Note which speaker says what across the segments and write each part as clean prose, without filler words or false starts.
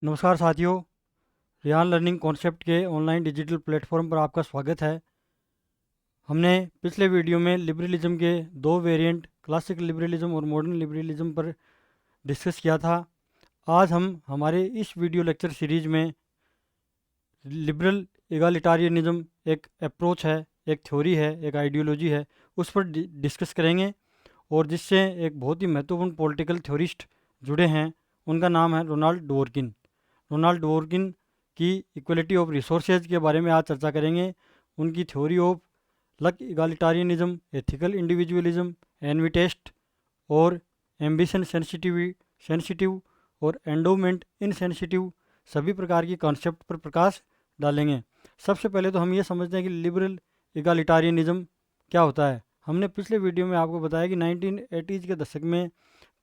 Speaker 1: नमस्कार साथियों। Riyan learning concept के ऑनलाइन डिजिटल प्लेटफॉर्म पर आपका स्वागत है। हमने पिछले वीडियो में लिबरलिज्म के दो वेरिएंट क्लासिकल लिबरलिज्म और मॉडर्न लिबरलिज्म पर डिस्कस किया था। आज हम हमारे इस वीडियो लेक्चर सीरीज में लिबरल इगालिटारियनिज्म एक अप्रोच है, एक थ्योरी है, एक आइडियोलॉजी है, उस पर डिस्कस करेंगे। और जिससे एक बहुत ही महत्वपूर्ण पॉलिटिकल थ्योरिस्ट जुड़े हैं, उनका नाम है रोनाल्ड डवर्किन। रोनाल्ड डवर्किन की इक्वलिटी ऑफ रिसोर्सेज के बारे में आज चर्चा करेंगे। उनकी theory of luck egalitarianism, ethical individualism, envy test और एम्बिशन सेंसिटिव और एंडोमेंट इनसेंसिटिव सभी प्रकार की कॉन्सेप्ट पर प्रकाश डालेंगे। सबसे पहले तो हम ये समझते हैं कि लिबरल इगालिटारियनिज्म क्या होता है। हमने पिछले वीडियो में आपको बताया कि 1980s के दशक में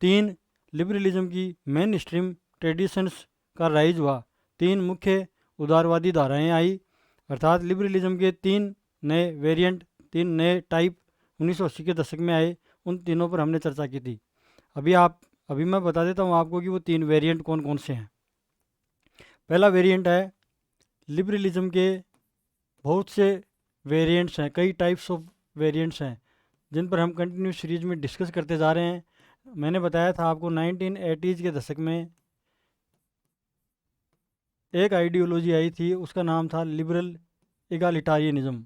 Speaker 1: तीन लिबरलिज्म की मेन स्ट्रीम ट्रेडिशंस का राइज हुआ। तीन मुख्य उदारवादी धाराएं आई, अर्थात लिबरलिज्म के तीन नए वेरिएंट, तीन नए टाइप 1980 के दशक में आए। उन तीनों पर हमने चर्चा की थी। अभी मैं बता देता हूँ आपको कि वो तीन वेरिएंट कौन कौन से हैं। पहला वेरिएंट है लिबरलिज्म के बहुत से वेरिएंट्स हैं, कई टाइप्स ऑफ वेरिएंट्स हैं जिन पर हम कंटिन्यू सीरीज में डिस्कस करते जा रहे हैं। मैंने बताया था आपको 1980s के दशक में एक आइडियोलॉजी आई थी, उसका नाम था लिबरल इगालिटारियनिज्म।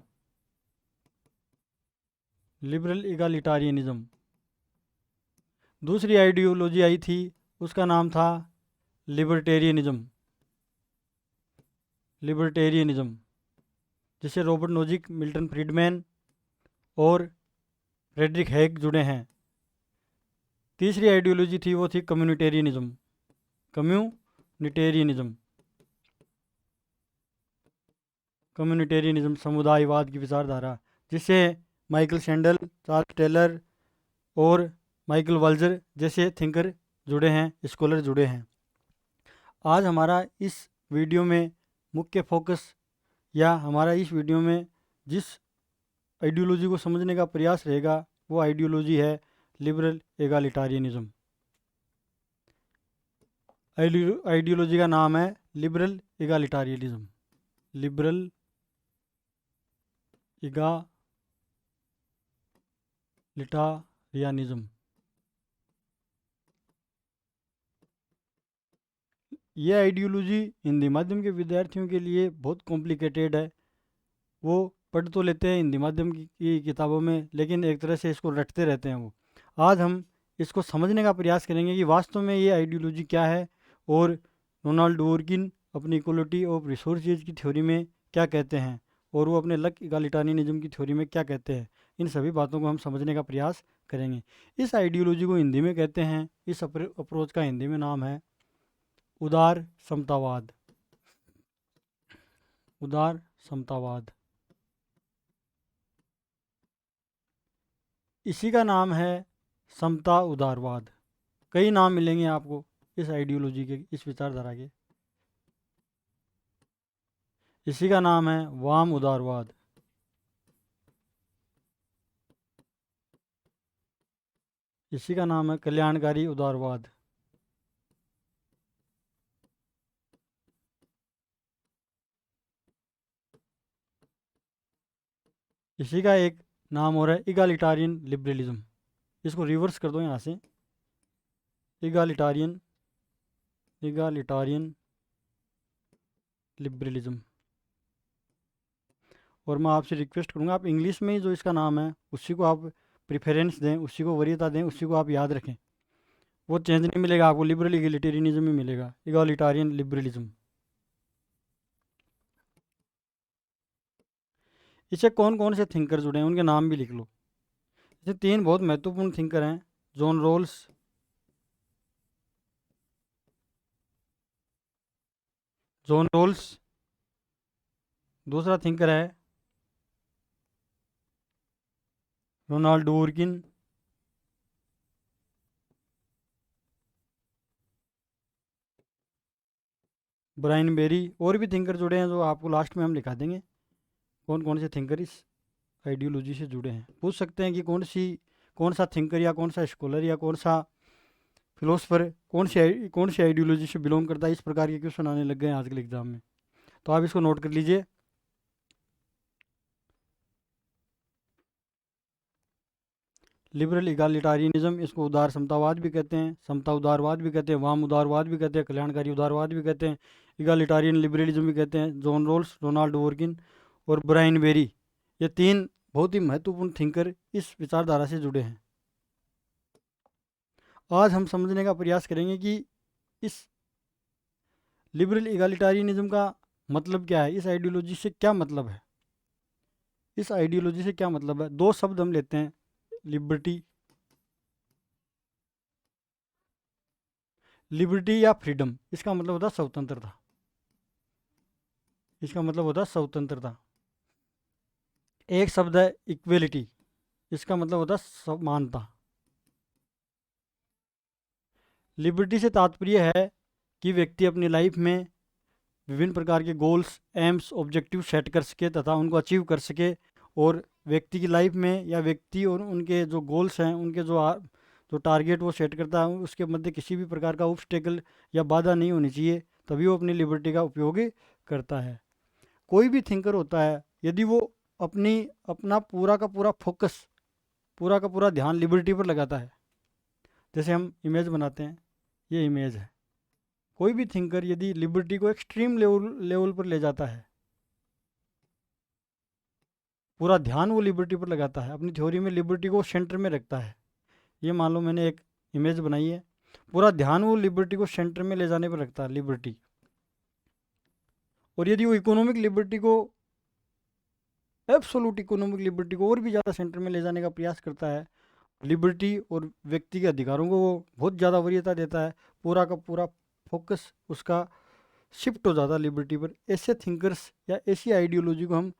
Speaker 1: लिबरल इगालिटारियनिज्म। दूसरी आइडियोलॉजी आई थी, उसका नाम था लिबर्टेरियनिज्म। लिबर्टेरियनिज्म जिससे रॉबर्ट नोजिक, मिल्टन फ्रीडमैन और फ्रेडरिक हैग जुड़े हैं। तीसरी आइडियोलॉजी थी, वो थी कम्युनिटेरियनिज्म। कम्युनिटेरियनिज्म कम्युनिटेरियनिज्म समुदायवाद की विचारधारा, जिससे माइकल सैंडल, चार्ल्स टेलर और माइकल वाल्जर जैसे थिंकर जुड़े हैं, स्कॉलर जुड़े हैं। आज हमारा इस वीडियो में मुख्य फोकस, या हमारा इस वीडियो में जिस आइडियोलॉजी को समझने का प्रयास रहेगा, वो आइडियोलॉजी है लिबरल एगालिटारियनिज्म। आइडियोलॉजी का नाम है लिबरल एगालिटारियनिज्म। लिबरल एगालिटारियनिज्म। ये आइडियोलॉजी हिंदी माध्यम के विद्यार्थियों के लिए बहुत कॉम्प्लिकेटेड है। वो पढ़ तो लेते हैं हिंदी माध्यम की किताबों में, लेकिन एक तरह से इसको रटते रहते हैं वो। आज हम इसको समझने का प्रयास करेंगे कि वास्तव में ये आइडियोलॉजी क्या है, और रोनाल्ड डवर्किन अपनी इक्वलिटी ऑफ रिसोर्सेज की थ्योरी में क्या कहते हैं, और वो अपने लक इगालिटारियनिज्म की थ्योरी में क्या कहते हैं। इन सभी बातों को हम समझने का प्रयास करेंगे। इस आइडियोलॉजी को हिंदी में कहते हैं, इस अप्रोच का हिंदी में नाम है उदार समतावाद। उदार समतावाद, इसी का नाम है समता उदारवाद। कई नाम मिलेंगे आपको इस आइडियोलॉजी के, इस विचारधारा के। इसी का नाम है वाम उदारवाद। इसी का नाम है कल्याणकारी उदारवाद। इसी का एक नाम और है इगालिटारियन लिबरलिज्म। इसको रिवर्स कर दो यहाँ से, इगालिटारियन इगालिटारियन लिबरलिज्म। और मैं आपसे रिक्वेस्ट करूँगा, आप इंग्लिश में ही जो इसका नाम है उसी को आप प्रिफरेंस दें, उसी को वरीयता दें, उसी को आप याद रखें। वो चेंज नहीं मिलेगा आपको, लिबरल इगलिटेरियनिज्म ही मिलेगा, इगालिटारियन लिबरलिज्म। इससे कौन कौन से थिंकर जुड़े हैं, उनके नाम भी लिख लो। इससे तीन बहुत महत्वपूर्ण थिंकर हैं। जॉन रोल्स, जॉन रोल्स दूसरा थिंकर है रोनाल्ड डवर्किन, ब्रायन बेरी। और भी थिंकर जुड़े हैं जो आपको लास्ट में हम लिखा देंगे कौन कौन से थिंकर इस आइडियोलॉजी से जुड़े हैं। पूछ सकते हैं कि कौन सा थिंकर या कौन सा स्कॉलर या कौन सा फिलोसफर कौन सी आइडियोलॉजी से बिलोंग करता है, इस प्रकार के क्वेश्चन आने लग गए हैं आजकल एग्जाम में। तो आप इसको नोट कर लीजिए। लिबरल इगालिटारियनिज्म, इसको उदार समतावाद भी कहते हैं, समता उदारवाद भी कहते हैं, वाम उदारवाद भी कहते हैं, कल्याणकारी उदारवाद भी कहते हैं, इगालिटारियन लिबरलिज्म भी कहते हैं। जॉन रोल्स, रोनाल्ड वोर्किन और ब्रायन बेरी, ये तीन बहुत ही महत्वपूर्ण थिंकर इस विचारधारा से जुड़े हैं। आज हम समझने का प्रयास करेंगे कि इस लिबरल इगालिटारियनिज्म का मतलब क्या है, इस आइडियोलॉजी से क्या मतलब है। इस आइडियोलॉजी से क्या मतलब है, दो शब्द हम लेते हैं, लिबर्टी, लिबर्टी या फ्रीडम, इसका मतलब होता है स्वतंत्रता, इसका मतलब होता है स्वतंत्रता। एक शब्द है इक्वेलिटी, इसका मतलब होता है समानता। लिबर्टी से तात्पर्य है कि व्यक्ति अपनी लाइफ में विभिन्न प्रकार के गोल्स, एम्स, ऑब्जेक्टिव सेट कर सके तथा उनको अचीव कर सके, और व्यक्ति की लाइफ में या व्यक्ति और उनके जो गोल्स हैं, उनके जो टारगेट वो सेट करता है, उसके मध्य किसी भी प्रकार का ऑब्स्टेकल या बाधा नहीं होनी चाहिए, तभी वो अपनी लिबर्टी का उपयोग करता है। कोई भी थिंकर होता है, यदि वो अपना पूरा का पूरा फोकस, पूरा का पूरा ध्यान लिबर्टी पर लगाता है, जैसे हम इमेज बनाते हैं, ये इमेज है, कोई भी थिंकर यदि लिबर्टी को एक्सट्रीम लेवल पर ले जाता है, पूरा ध्यान वो लिबर्टी पर लगाता है, अपनी थ्योरी में लिबर्टी को सेंटर में रखता है। ये मान लो मैंने एक इमेज बनाई है, पूरा ध्यान वो लिबर्टी को सेंटर में ले जाने पर रखता है, लिबर्टी। और यदि वो इकोनॉमिक लिबर्टी को, एब्सोल्यूट इकोनॉमिक लिबर्टी को और भी ज़्यादा सेंटर में ले जाने का प्रयास करता है, लिबर्टी और व्यक्ति के अधिकारों को वो बहुत ज़्यादा वरीयता देता है, पूरा का पूरा फोकस उसका शिफ्ट हो जाता है लिबर्टी पर, ऐसे थिंकर्स या ऐसी आइडियोलॉजी को हम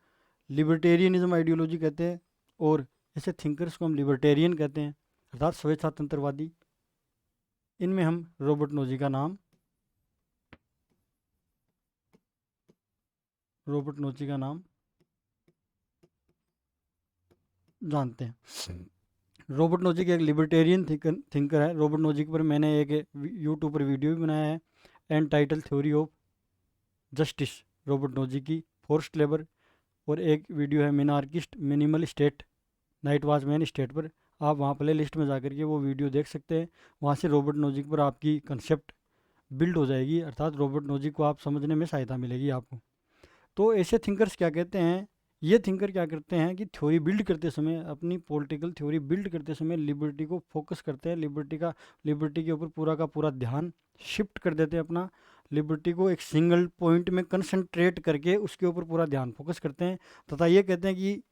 Speaker 1: लिबर्टेरियनिज्म आइडियोलॉजी कहते हैं, और ऐसे थिंकर्स को हम लिबर्टेरियन कहते हैं, अर्थात स्वेच्छातंत्रवादी। इनमें हम रॉबर्ट नोजी का नाम जानते हैं। रॉबर्ट नोजिक एक लिबर्टेरियन थिंकर है। रॉबर्ट नोजिक पर मैंने एक यूट्यूब पर वीडियो भी बनाया है, and title theory of justice, Robert Nozick की, फोर्स्ड लेबर, और एक वीडियो है minarchist minimal state, night watchman state पर। आप वहाँ प्ले लिस्ट में जाकर के वो वीडियो देख सकते हैं, वहाँ से रॉबर्ट नोजिक पर आपकी कंसेप्ट बिल्ड हो जाएगी, अर्थात रॉबर्ट नोजिक को आप समझने में सहायता मिलेगी आपको। तो ऐसे थिंकर्स क्या कहते हैं, ये थिंकर क्या करते हैं कि थ्योरी बिल्ड करते समय, अपनी पॉलिटिकल थ्योरी बिल्ड करते समय लिबर्टी को फोकस करते हैं, लिबर्टी के ऊपर पूरा का पूरा ध्यान शिफ्ट कर देते हैं अपना, लिबर्टी को एक सिंगल पॉइंट में कंसंट्रेट करके उसके ऊपर पूरा ध्यान फोकस करते हैं, तथा ये कहते हैं कि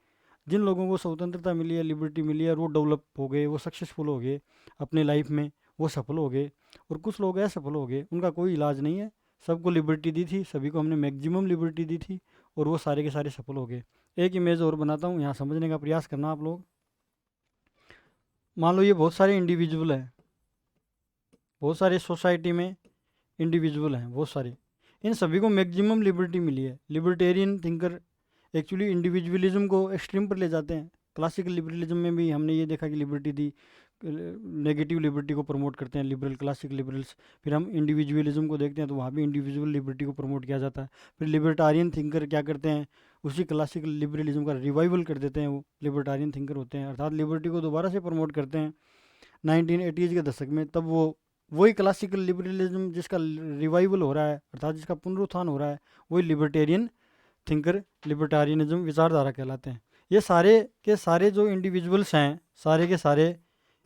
Speaker 1: जिन लोगों को स्वतंत्रता मिली है, लिबर्टी मिली है, वो डेवलप हो गए, वो सक्सेसफुल हो गए अपनी लाइफ में, वो सफल हो गए। और कुछ लोग असफल हो गए, उनका कोई इलाज नहीं है, सबको लिबर्टी दी थी, सभी को हमने मैक्सिमम लिबर्टी दी थी, और वो सारे के सारे सफल हो गए। एक इमेज और बनाता हूँ, यहाँ समझने का प्रयास करना आप लोग। मान लो ये बहुत सारे इंडिविजुअल हैं, बहुत सारे सोसाइटी में इंडिविजुअल हैं बहुत सारे, इन सभी को मैक्सिमम लिबर्टी मिली है। लिबर्टेरियन थिंकर एक्चुअली इंडिविजुअलिज्म को एक्सट्रीम पर ले जाते हैं। क्लासिकल लिबरलिज्म में भी हमने ये देखा कि लिबर्टी दी, नेगेटिव लिबर्टी को प्रमोट करते हैं लिबरल, क्लासिक लिबरल्स। फिर हम इंडिविजुअलिज्म को देखते हैं तो वहाँ भी इंडिविजुअल लिबर्टी को प्रमोट किया जाता है। फिर लिबर्टारियन थिंकर क्या करते हैं, उसी क्लासिकल लिबरलिज्म का रिवाइवल कर देते हैं, वो लिबर्टारियन थिंकर होते हैं, अर्थात लिबर्टी को दोबारा से प्रमोट करते हैं 1980s के दशक में। तब वो वही क्लासिकल लिबरलिज्म जिसका रिवाइवल हो रहा है, अर्थात जिसका पुनरुत्थान हो रहा है, वही लिबर्टेरियन थिंकर, लिबर्टारियनिज्म विचारधारा कहलाते हैं। ये सारे के सारे जो इंडिविजुअल्स हैं, सारे के सारे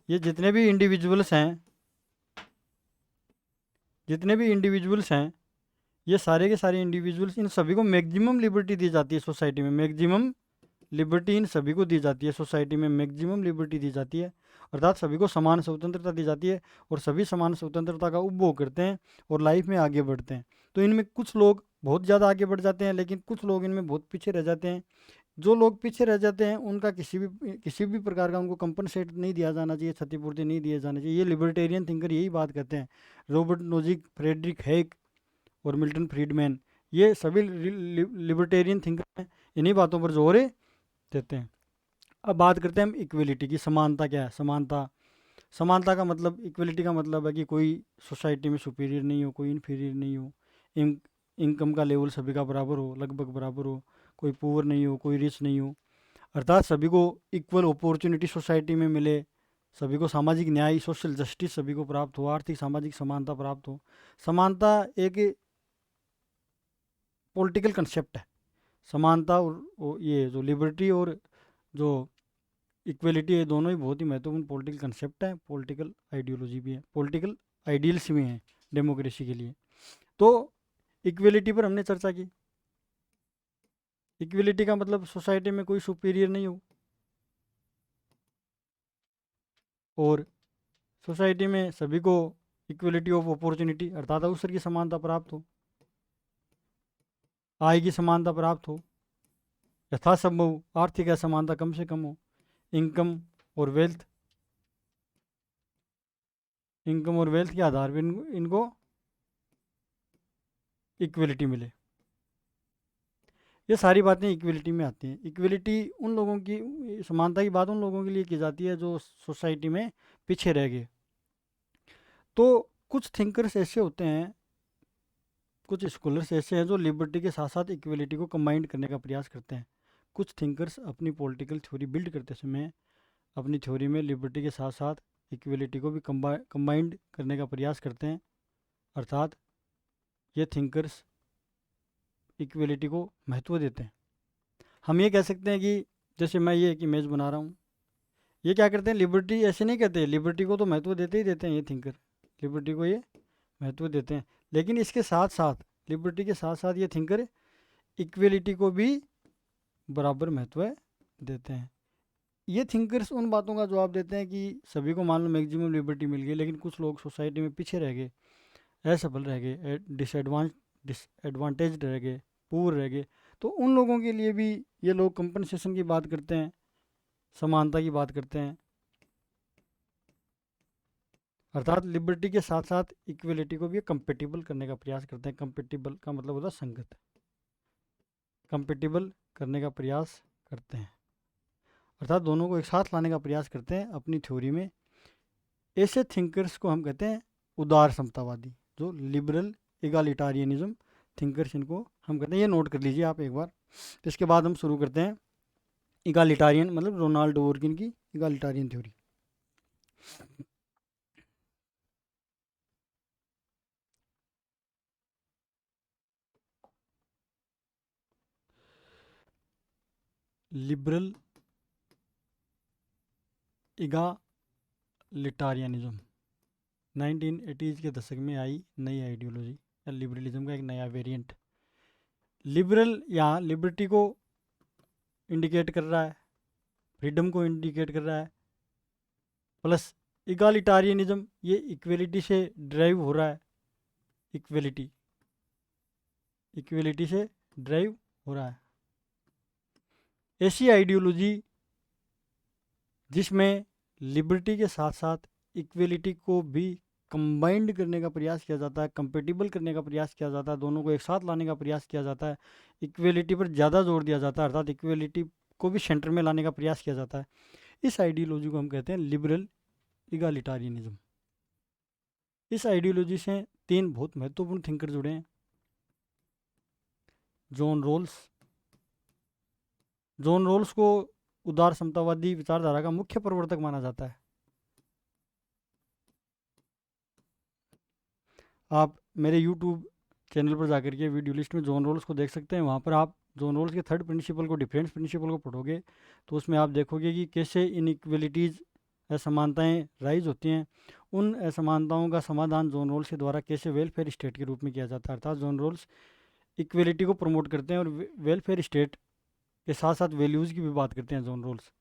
Speaker 1: ये जितने भी इंडिविजुअल्स हैं, ये सारे के सारे इंडिविजुअल्स, इन सभी को मैक्सिमम लिबर्टी दी जाती है सोसाइटी में, मैक्सिमम लिबर्टी इन सभी को दी जाती है सोसाइटी में, मैक्सिमम लिबर्टी दी जाती है, अर्थात सभी को समान स्वतंत्रता दी जाती है, और सभी समान स्वतंत्रता का उपभोग करते हैं और लाइफ में आगे बढ़ते हैं। तो इनमें कुछ लोग बहुत ज़्यादा आगे बढ़ जाते हैं, लेकिन कुछ लोग इनमें बहुत पीछे रह जाते हैं। जो लोग पीछे रह जाते हैं उनका किसी भी प्रकार का उनको कंपनसेट नहीं दिया जाना चाहिए, क्षतिपूर्ति नहीं दिए जाना चाहिए। ये लिबर्टेरियन थिंकर यही बात कहते हैं। रॉबर्ट नोजिक, फ्रेडरिक हैक और मिल्टन फ्रीडमैन, ये सभी लिबर्टेरियन थिंकर हैं, इन्हीं बातों पर जोर देते हैं। अब बात करते हैं हम इक्वलिटी की। समानता क्या है, समानता समानता का मतलब, इक्वलिटी का मतलब है कि कोई सोसाइटी में सुपीरियर नहीं हो, कोई इन्फीरियर नहीं हो, इनकम का लेवल सभी का बराबर हो, लगभग बराबर हो, कोई पुअर नहीं हो, कोई रिच नहीं हो, अर्थात सभी को इक्वल अपॉर्चुनिटी सोसाइटी में मिले, सभी को सामाजिक न्याय, सोशल जस्टिस सभी को प्राप्त हो, आर्थिक सामाजिक समानता प्राप्त हो। समानता एक पॉलिटिकल कंसेप्ट है। समानता और ये जो लिबर्टी और जो इक्वलिटी है, दोनों ही बहुत ही महत्वपूर्ण पॉलिटिकल कंसेप्ट है, पॉलिटिकल आइडियोलॉजी भी है, पॉलिटिकल आइडियल्स भी हैं डेमोक्रेसी के लिए। तो इक्वलिटी पर हमने चर्चा की। इक्वलिटी का मतलब सोसाइटी में कोई सुपीरियर नहीं हो और सोसाइटी में सभी को इक्वलिटी ऑफ अपॉर्चुनिटी अर्थात अवसर की समानता प्राप्त हो, आय की समानता प्राप्त हो, यथासंभव आर्थिक असमानता कम से कम हो, इनकम और वेल्थ के आधार पर इनको इक्वलिटी मिले। ये सारी बातें इक्वलिटी में आती हैं। इक्वलिटी उन लोगों की, समानता की बात उन लोगों के लिए की जाती है जो सोसाइटी में पीछे रह गए। तो कुछ थिंकर्स ऐसे होते हैं, कुछ स्कॉलर्स ऐसे हैं जो लिबर्टी के साथ साथ इक्वलिटी को कंबाइंड करने का प्रयास करते हैं। कुछ थिंकर्स अपनी पॉलिटिकल थ्योरी बिल्ड करते समय अपनी थ्योरी में लिबर्टी के साथ साथ इक्वलिटी को भी कंबाइंड करने का प्रयास करते हैं, अर्थात ये थिंकर्स इक्वलिटी को महत्व देते हैं। हम ये कह सकते हैं कि जैसे मैं ये एक इमेज बना रहा हूँ, ये क्या करते हैं, लिबर्टी ऐसे नहीं कहते, लिबर्टी को तो महत्व देते ही देते हैं ये थिंकर, लिबर्टी को ये महत्व देते हैं, लेकिन इसके साथ साथ, लिबर्टी के साथ साथ ये थिंकर इक्वलिटी को भी बराबर महत्व देते हैं। ये थिंकर्स उन बातों का जवाब देते हैं कि सभी को मान लो मैक्सिमम लिबर्टी मिल गई, लेकिन कुछ लोग सोसाइटी में पीछे रह गए, असफल रह गए, डिसएडवांटेज रह गए, पुअर रह गए, तो उन लोगों के लिए भी ये लोग कंपनसेशन की बात करते हैं, समानता की बात करते हैं, अर्थात लिबर्टी के साथ साथ इक्वलिटी को भी कंपेटिबल करने का प्रयास करते हैं। कंपेटिबल का मतलब होता है संगत, कंपेटिबल करने का प्रयास करते हैं, अर्थात दोनों को एक साथ लाने का प्रयास करते हैं अपनी थ्योरी में। ऐसे थिंकर्स को हम कहते हैं उदार समतावादी, जो लिबरल इगालिटारियनिज्म थिंकर्स, इनको हम कहते हैं। ये नोट कर लीजिए आप एक बार। तो इसके बाद हम शुरू करते हैं इगालिटारियन, मतलब रोनाल्ड डवर्किन की इगालिटारियन थ्योरी। लिबरल इगालिटारियनिज्म 1980s के दशक में आई नई आइडियोलॉजी या लिबरलिज्म का एक नया वेरिएंट। लिबरल यहाँ लिबर्टी को इंडिकेट कर रहा है, फ्रीडम को इंडिकेट कर रहा है, प्लस इगालिटारियनिज्म ये इक्वलिटी से ड्राइव हो रहा है, इक्वलिटी इक्वलिटी से ड्राइव हो रहा है। ऐसी आइडियोलॉजी जिसमें लिबर्टी के साथ साथ इक्वलिटी को भी कंबाइंड करने का प्रयास किया जाता है, कंपेटिबल करने का प्रयास किया जाता है, दोनों को एक साथ लाने का प्रयास किया जाता है, इक्वलिटी पर ज़्यादा जोर दिया जाता है, अर्थात इक्वलिटी को भी सेंटर में लाने का प्रयास किया जाता है। इस आइडियोलॉजी को हम कहते हैं लिबरल इगालिटारियनिज्म। इस आइडियोलॉजी से तीन बहुत महत्वपूर्ण थिंकर जुड़े हैं। जॉन रोल्स, जॉन रोल्स को उदार समतावादी विचारधारा का मुख्य प्रवर्तक माना जाता है। आप मेरे यूट्यूब चैनल पर जाकर के वीडियो लिस्ट में जॉन रोल्स को देख सकते हैं। वहाँ पर आप जॉन रोल्स के थर्ड प्रिंसिपल को, डिफरेंस प्रिंसिपल को पढ़ोगे तो उसमें आप देखोगे कि कैसे इनइक्वलिटीज़, असमानताएँ राइज होती हैं। उन असमानताओं का समाधान जॉन रोल्स के द्वारा कैसे वेलफेयर स्टेट के रूप में किया जाता है, अर्थात जॉन रोल्स इक्वलिटी को प्रमोट करते हैं और वेलफेयर स्टेट के साथ साथ वैल्यूज़ की भी बात करते हैं जॉन रोल्स।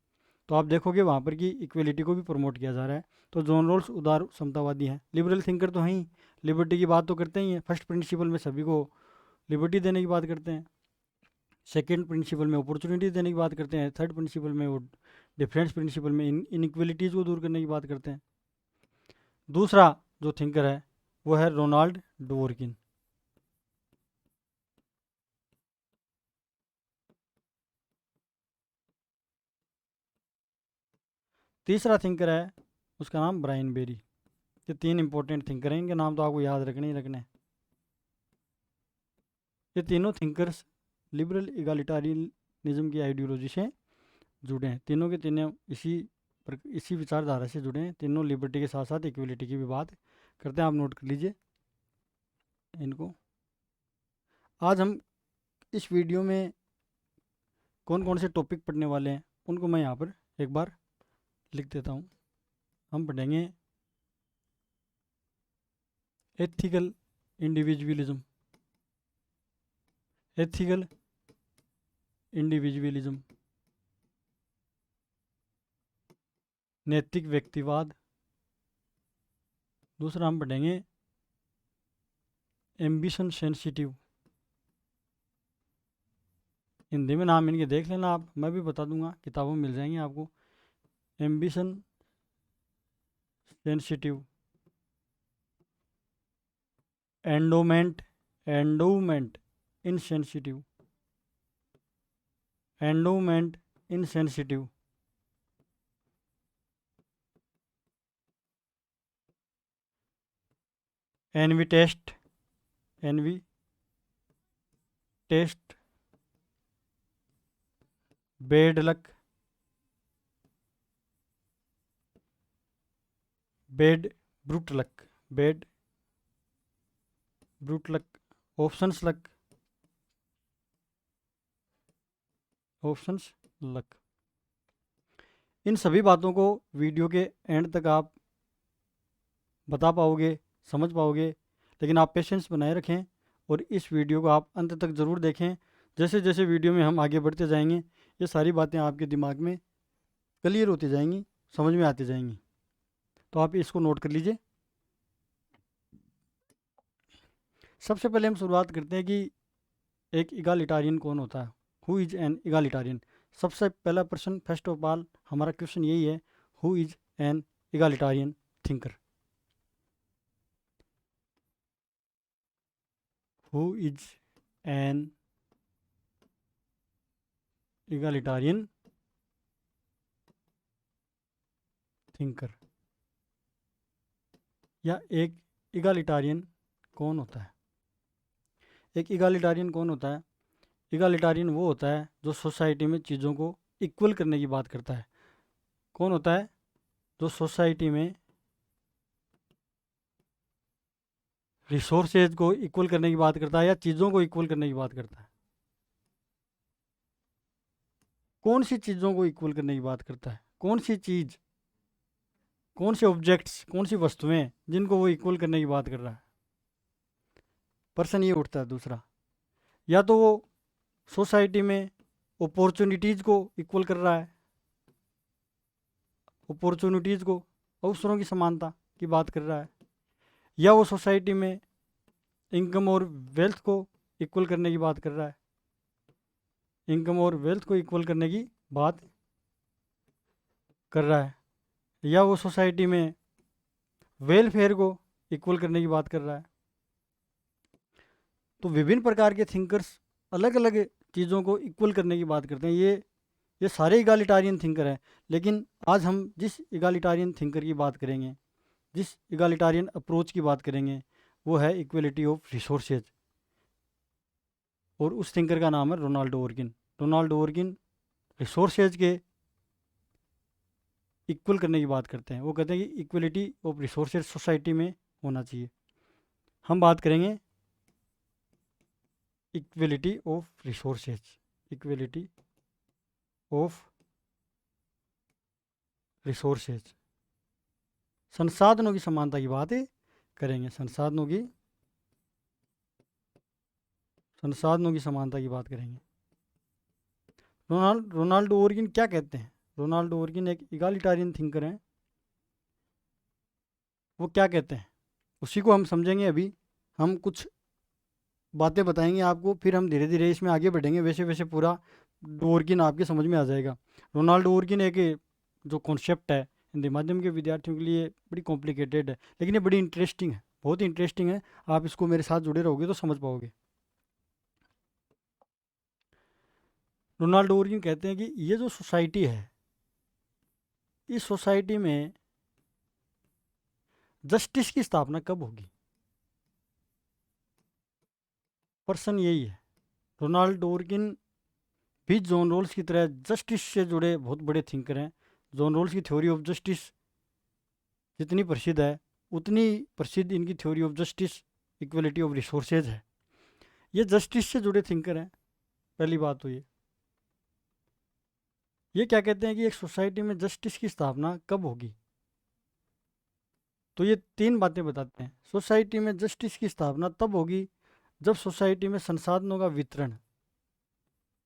Speaker 1: तो आप देखोगे वहाँ पर कि इक्वलिटी को भी प्रमोट किया जा रहा है। तो जॉन रोल्स उदार समतावादी हैं। लिबरल थिंकर तो हैं ही, लिबर्टी की बात तो करते ही हैं, फर्स्ट प्रिंसिपल में सभी को लिबर्टी देने की बात करते हैं, सेकंड प्रिंसिपल में अपॉर्चुनिटी देने की बात करते हैं, थर्ड प्रिंसिपल में वो डिफरेंस प्रिंसिपल में इनइक्वलिटीज़ को दूर करने की बात करते हैं। दूसरा जो थिंकर है वो है रोनाल्ड डवर्किन। तीसरा थिंकर है उसका नाम ब्रायन बेरी। ये 3 इंपॉर्टेंट थिंकर हैं, इनके नाम तो आपको याद रखने ही रखने हैं। ये तीनों थिंकर्स लिबरल इगालिटारियनिज्म की आइडियोलॉजी से जुड़े हैं। तीनों के तीनों इसी विचारधारा से जुड़े हैं। तीनों लिबर्टी के साथ साथ इक्वलिटी की भी बात करते हैं। आप नोट कर लीजिए इनको। आज हम इस वीडियो में कौन कौन से टॉपिक पढ़ने वाले हैं उनको मैं यहाँ पर एक बार लिख देता हूँ। हम पढ़ेंगे एथिकल इंडिविजुअलिज्म, एथिकल इंडिविजुअलिज्म, नैतिक व्यक्तिवाद। दूसरा हम पढ़ेंगे एम्बिशन सेंसिटिव। हिंदी में नाम इनके देख लेना आप, मैं भी बता दूंगा, किताबों में मिल जाएंगे आपको। Ambition sensitive, endowment, endowment insensitive, endowment insensitive, envy test, envy test, bad luck, bad brute luck, bad brute luck, options luck, options luck. इन सभी बातों को वीडियो के एंड तक आप बता पाओगे, समझ पाओगे, लेकिन आप पेशेंस बनाए रखें और इस वीडियो को आप अंत तक ज़रूर देखें। जैसे जैसे वीडियो में हम आगे बढ़ते जाएंगे ये सारी बातें आपके दिमाग में क्लियर होती जाएंगी, समझ में आती जाएंगी। तो आप इसको नोट कर लीजिए। सबसे पहले हम शुरुआत करते हैं कि एक इगालिटारियन कौन होता है। Who is an egalitarian. सबसे पहला प्रश्न, फर्स्ट ऑफ ऑल हमारा क्वेश्चन यही है, who is an egalitarian thinker. Who is an egalitarian thinker, या एक इगालिटारियन कौन होता है। एक इगालिटारियन कौन होता है। इगालिटारियन वो होता है जो सोसाइटी में चीज़ों को इक्वल करने की बात करता है। कौन होता है जो सोसाइटी में रिसोर्सेज को इक्वल करने की बात करता है या चीज़ों को इक्वल करने की बात करता है। कौन सी चीज़ों को इक्वल करने की बात करता है, कौन सी चीज़, कौन से ऑब्जेक्ट्स, कौन सी वस्तुएं जिनको वो इक्वल करने की बात कर रहा है। पर्सन ये उठता है दूसरा, या तो वो सोसाइटी में अपॉर्चुनिटीज़ को इक्वल कर रहा है, अपॉर्चुनिटीज़ को, अवसरों की समानता की बात कर रहा है, या वो सोसाइटी में इनकम और वेल्थ को इक्वल करने की बात कर रहा है, इनकम और वेल्थ को इक्वल करने की बात कर रहा है, या वो सोसाइटी में वेलफेयर को इक्वल करने की बात कर रहा है। तो विभिन्न प्रकार के थिंकर्स अलग अलग चीज़ों को इक्वल करने की बात करते हैं। ये सारे इगालिटारियन थिंकर हैं, लेकिन आज हम जिस इगालिटारियन थिंकर की बात करेंगे, जिस इगालिटारियन अप्रोच की बात करेंगे, वो है इक्वलिटी ऑफ रिसोर्सेज, और उस थिंकर का नाम है रोनाल्डो ओर्गिन। रोनाल्डो ओर्गिन रिसोर्सेज के इक्वल करने की बात करते हैं। वो कहते हैं कि इक्वलिटी ऑफ रिसोर्सेज सोसाइटी में होना चाहिए। हम बात करेंगे equality of resources, equality of resources, संसाधनों की समानता की बात करेंगे, संसाधनों की समानता की बात करेंगे। रोनाल्डो ओर्गिन क्या कहते हैं। रोनाल्डो ओर्गिन एक इगालिटारियन थिंकर हैं। वो क्या कहते हैं उसी को हम समझेंगे। अभी हम कुछ बातें बताएंगे आपको, फिर हम धीरे धीरे इसमें आगे बढ़ेंगे, वैसे वैसे पूरा ओर्गिन आपके समझ में आ जाएगा। रोनाल्डो ओर्गिन एक जो कॉन्सेप्ट है हिंदी माध्यम के विद्यार्थियों के लिए बड़ी कॉम्प्लिकेटेड है, लेकिन ये बड़ी इंटरेस्टिंग है, बहुत ही इंटरेस्टिंग है। आप इसको मेरे साथ जुड़े रहोगे तो समझ पाओगे। रोनाल्डो ओर्गिन कहते हैं कि ये जो सोसाइटी है, इस सोसाइटी में जस्टिस की स्थापना कब होगी? प्रश्न यही है। रोनाल्ड डोरकिन भी जॉन रोल्स की तरह जस्टिस से जुड़े बहुत बड़े थिंकर हैं। जॉन रोल्स की थ्योरी ऑफ जस्टिस जितनी प्रसिद्ध है उतनी प्रसिद्ध इनकी theory of justice equality of resources है। ये जस्टिस से जुड़े थिंकर हैं। पहली बात तो ये क्या कहते हैं कि एक सोसाइटी में जस्टिस की स्थापना कब होगी? तो ये तीन बातें बताते हैं। सोसाइटी में जस्टिस की स्थापना तब होगी जब सोसाइटी में संसाधनों का वितरण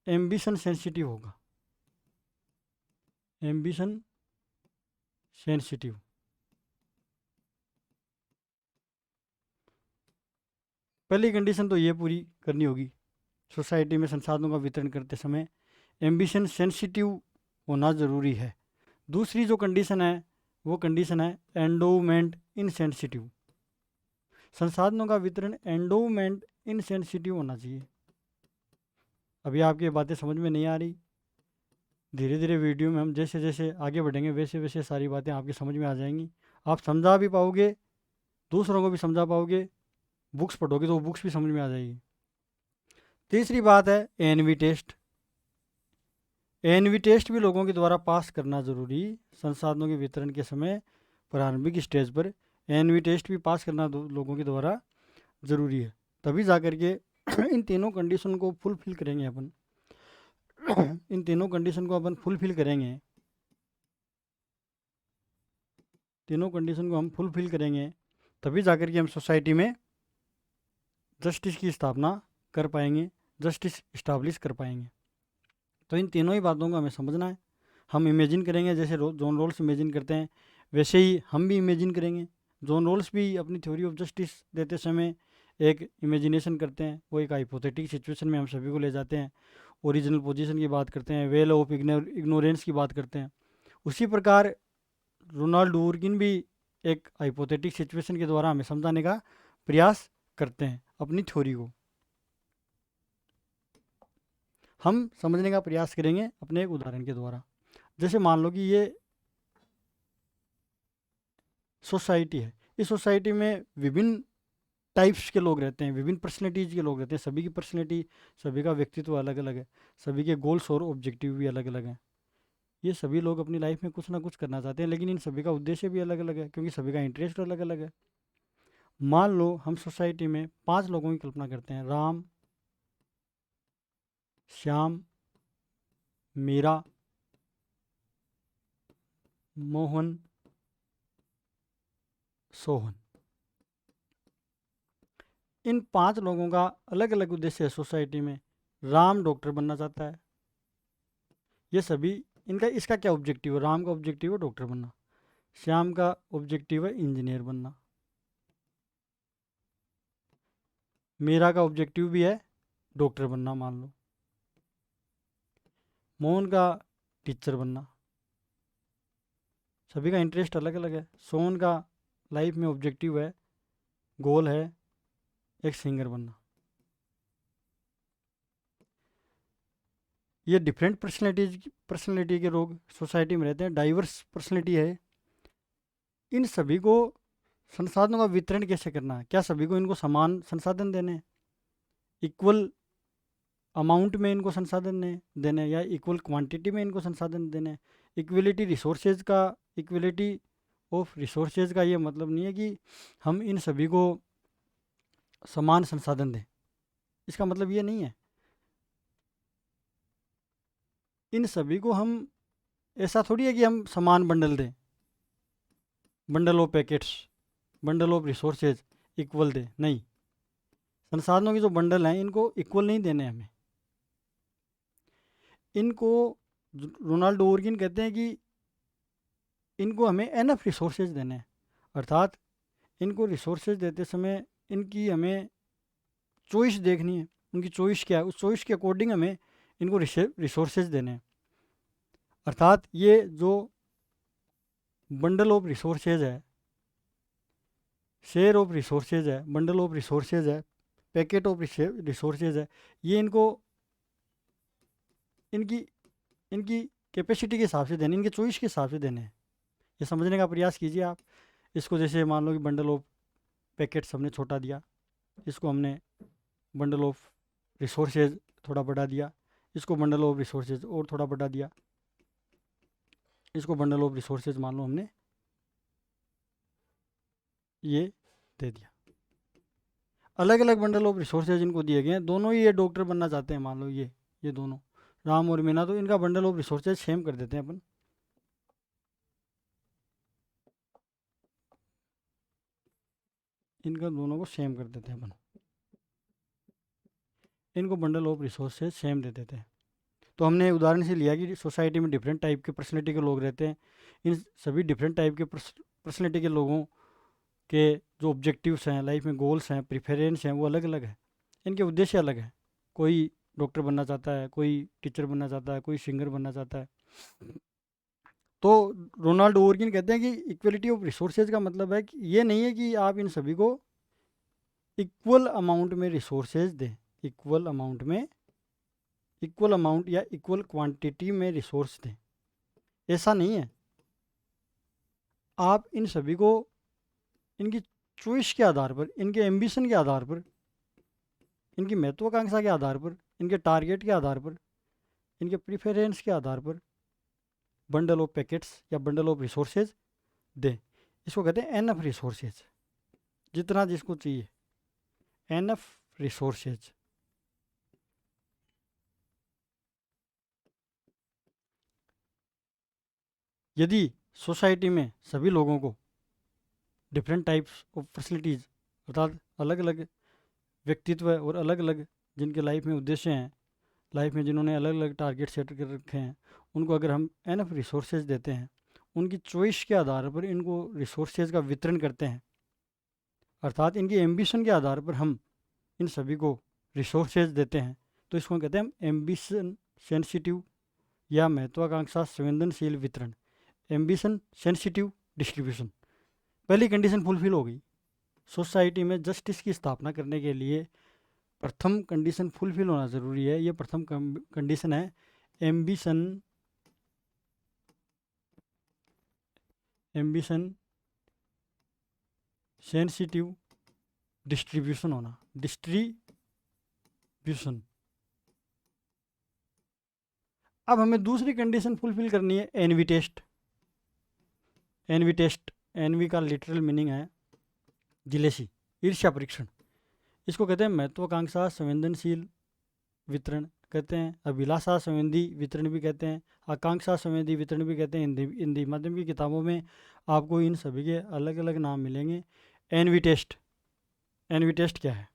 Speaker 1: एम्बिशन सेंसिटिव होगा। Ambition sensitive. पहली कंडीशन तो ये पूरी करनी होगी, सोसाइटी में संसाधनों का वितरण करते समय एम्बिशन सेंसिटिव होना ज़रूरी है। दूसरी जो कंडीशन है वो कंडीशन है एंडोमेंट इनसेंसिटिव। संसाधनों का वितरण एंडोमेंट इनसेंसिटिव होना चाहिए। अभी आपकी बातें समझ में नहीं आ रही, धीरे धीरे वीडियो में हम जैसे जैसे आगे बढ़ेंगे वैसे वैसे सारी बातें आपकी समझ में आ जाएंगी। आप समझा भी पाओगे, दूसरों को भी समझा पाओगे। बुक्स पढ़ोगे तो वो बुक्स भी समझ में आ जाएगी। तीसरी बात है एनवी टेस्ट। एनवी टेस्ट भी लोगों के द्वारा पास करना ज़रूरी। संसाधनों के वितरण के समय प्रारंभिक स्टेज पर एनवी टेस्ट भी पास करना लोगों के द्वारा ज़रूरी है। तभी जा कर के इन तीनों कंडीशन को फुलफिल करेंगे अपन। इन तीनों कंडीशन को अपन फुलफिल करेंगे, तीनों कंडीशन को हम फुलफिल करेंगे तभी जा कर के हम सोसाइटी में जस्टिस की स्थापना कर पाएंगे, जस्टिस इस्टाब्लिश कर पाएंगे। तो इन तीनों ही बातों को हमें समझना है। हम इमेजिन करेंगे जैसे जॉन रोल्स इमेजिन करते हैं वैसे ही हम भी इमेजिन करेंगे। जॉन रोल्स भी अपनी थ्योरी ऑफ जस्टिस देते समय एक इमेजिनेशन करते हैं। वो एक हाइपोथेटिक सिचुएशन में हम सभी को ले जाते हैं, ओरिजिनल पोजीशन की बात करते हैं, वेल ऑफ इग्नोरेंस की बात करते हैं। उसी प्रकार रोनाल्ड डूरकिन भी एक हाइपोथेटिक सिचुएशन के द्वारा हमें समझाने का प्रयास करते हैं अपनी थ्योरी को। हम समझने का प्रयास करेंगे अपने एक उदाहरण के द्वारा। जैसे मान लो कि ये सोसाइटी है, इस सोसाइटी में विभिन्न टाइप्स के लोग रहते हैं, विभिन्न पर्सनैलिटीज़ के लोग रहते हैं। सभी की पर्सनैलिटी, सभी का व्यक्तित्व अलग अलग है, सभी के गोल्स और ऑब्जेक्टिव भी अलग अलग हैं। ये सभी लोग अपनी लाइफ में कुछ ना कुछ करना चाहते हैं, लेकिन इन सभी का उद्देश्य भी अलग अलग है क्योंकि सभी का इंटरेस्ट अलग अलग है। मान लो हम सोसाइटी में 5 लोगों की कल्पना करते हैं, राम, श्याम, मीरा, मोहन, सोहन। इन 5 लोगों का अलग अलग उद्देश्य है सोसाइटी में। राम डॉक्टर बनना चाहता है। ये सभी इनका इसका क्या ऑब्जेक्टिव है? राम का ऑब्जेक्टिव है डॉक्टर बनना, श्याम का ऑब्जेक्टिव है इंजीनियर बनना, मीरा का ऑब्जेक्टिव भी है डॉक्टर बनना मान लो, मोहन का टीचर बनना। सभी का इंटरेस्ट अलग अलग है। सोहन का लाइफ में ऑब्जेक्टिव है, गोल है एक सिंगर बनना। ये डिफरेंट पर्सनैलिटी के लोग सोसाइटी में रहते हैं, डाइवर्स पर्सनैलिटी है। इन सभी को संसाधनों का वितरण कैसे करना है? क्या सभी को इनको समान संसाधन देने हैं, इक्वल अमाउंट में इनको संसाधन देने, या इक्वल क्वांटिटी में इनको संसाधन देने? इक्वलिटी रिसोर्सेज का, इक्वलिटी ऑफ रिसोर्सेज का ये मतलब नहीं है कि हम इन सभी को समान संसाधन दें। इसका मतलब ये नहीं है। इन सभी को हम ऐसा थोड़ी है कि हम समान बंडल दें, bundle of packets, bundle of resources equal दें, नहीं। संसाधनों की जो बंडल हैं इनको इक्वल नहीं देने हमें। इनको रोनाल्ड ओरगिन कहते हैं कि इनको हमें एनफ रिसोर्सेज देने हैं, अर्थात इनको रिसोर्सेज देते समय इनकी हमें चॉइस देखनी है। उनकी चॉइस क्या है, उस चॉइस के अकॉर्डिंग हमें इनको रिसोर्सेज देने हैं। अर्थात ये जो बंडल ऑफ रिसोर्सेज है, शेयर ऑफ रिसोर्सेज है, बंडल ऑफ रिसोर्सेज है, पैकेट ऑफ रिसोर्सेज है, ये इनको इनकी इनकी कैपेसिटी के हिसाब से देने, इनके चॉइस के हिसाब से देने हैं। ये समझने का प्रयास कीजिए आप। इसको जैसे मान लो कि बंडल ऑफ पैकेट्स हमने छोटा दिया, इसको हमने बंडल ऑफ रिसोर्सेज थोड़ा बढ़ा दिया, इसको बंडल ऑफ रिसोर्सेज और थोड़ा बढ़ा दिया, इसको बंडल ऑफ रिसोर्सेज मान लो हमने ये दे दिया। अलग अलग बंडल ऑफ रिसोर्सेज इनको दिए गए हैं, दोनों ही ये डॉक्टर बनना चाहते हैं, मान लो ये दोनों राम और मीना, तो इनका बंडल ऑफ रिसोर्सेज सेम कर देते हैं अपन। इनका दोनों को सेम कर देते हैं अपन, इनको बंडल ऑफ रिसोर्सेज सेम दे देते हैं। तो हमने उदाहरण से लिया कि सोसाइटी में डिफरेंट टाइप के पर्सनैलिटी के लोग रहते हैं, इन सभी डिफरेंट टाइप के पर्सनैलिटी के लोगों के जो ऑब्जेक्टिव्स हैं लाइफ में, गोल्स हैं, प्रिफरेंस हैं, वो अलग अलग है, इनके उद्देश्य अलग है। कोई डॉक्टर बनना चाहता है, कोई टीचर बनना चाहता है, कोई सिंगर बनना चाहता है। तो रोनाल्ड ओवर्किन कहते हैं कि इक्वलिटी ऑफ रिसोर्सेज का मतलब है कि ये नहीं है कि आप इन सभी को इक्वल अमाउंट में रिसोर्सेज दें, इक्वल अमाउंट या इक्वल क्वांटिटी में रिसोर्स दें, ऐसा नहीं है। आप इन सभी को इनकी चॉइस के आधार पर, इनके एम्बिशन के आधार पर, इनकी महत्वाकांक्षा के आधार पर, इनके टारगेट के आधार पर, इनके प्रिफरेंस के आधार पर बंडल ऑफ पैकेट्स या बंडल ऑफ रिसोर्सेज दें। इसको कहते हैं एनफ रिसोर्सेज, जितना जिसको चाहिए, एनफ रिसोर्सेज। यदि सोसाइटी में सभी लोगों को डिफरेंट टाइप्स ऑफ फैसिलिटीज़, अर्थात अलग अलग व्यक्तित्व और अलग अलग जिनके लाइफ में उद्देश्य हैं, लाइफ में जिन्होंने अलग अलग टारगेट सेट कर रखे हैं, उनको अगर हम एनफ रिसोर्सेज देते हैं, उनकी चॉइस के आधार पर इनको रिसोर्सेज का वितरण करते हैं, अर्थात इनकी एम्बिशन के आधार पर हम इन सभी को रिसोर्सेज देते हैं, तो इसको कहते हैं हम एम्बिशन सेंसिटिव या महत्वाकांक्षा संवेदनशील वितरण, एम्बिशन सेंसिटिव डिस्ट्रीब्यूशन। पहली कंडीशन फुलफिल हो गई। सोसाइटी में जस्टिस की स्थापना करने के लिए प्रथम कंडीशन फुलफिल होना ज़रूरी है। ये प्रथम कंडीशन है एम्बिशन सेंसिटिव डिस्ट्रीब्यूशन होना, डिस्ट्रीब्यूशन। अब हमें दूसरी कंडीशन फुलफिल करनी है envy test. Envy test, envy का लिटरल मीनिंग है जिलेसी, ईर्ष्या परीक्षण। इसको कहते हैं महत्वाकांक्षा संवेदनशील वितरण कहते हैं, अभिलाषा संवेदी वितरण भी कहते हैं, आकांक्षा संवेदी वितरण भी कहते हैं। हिंदी माध्यम की किताबों में आपको इन सभी के अलग अलग नाम मिलेंगे। एनवी टेस्ट, एनवी टेस्ट क्या है?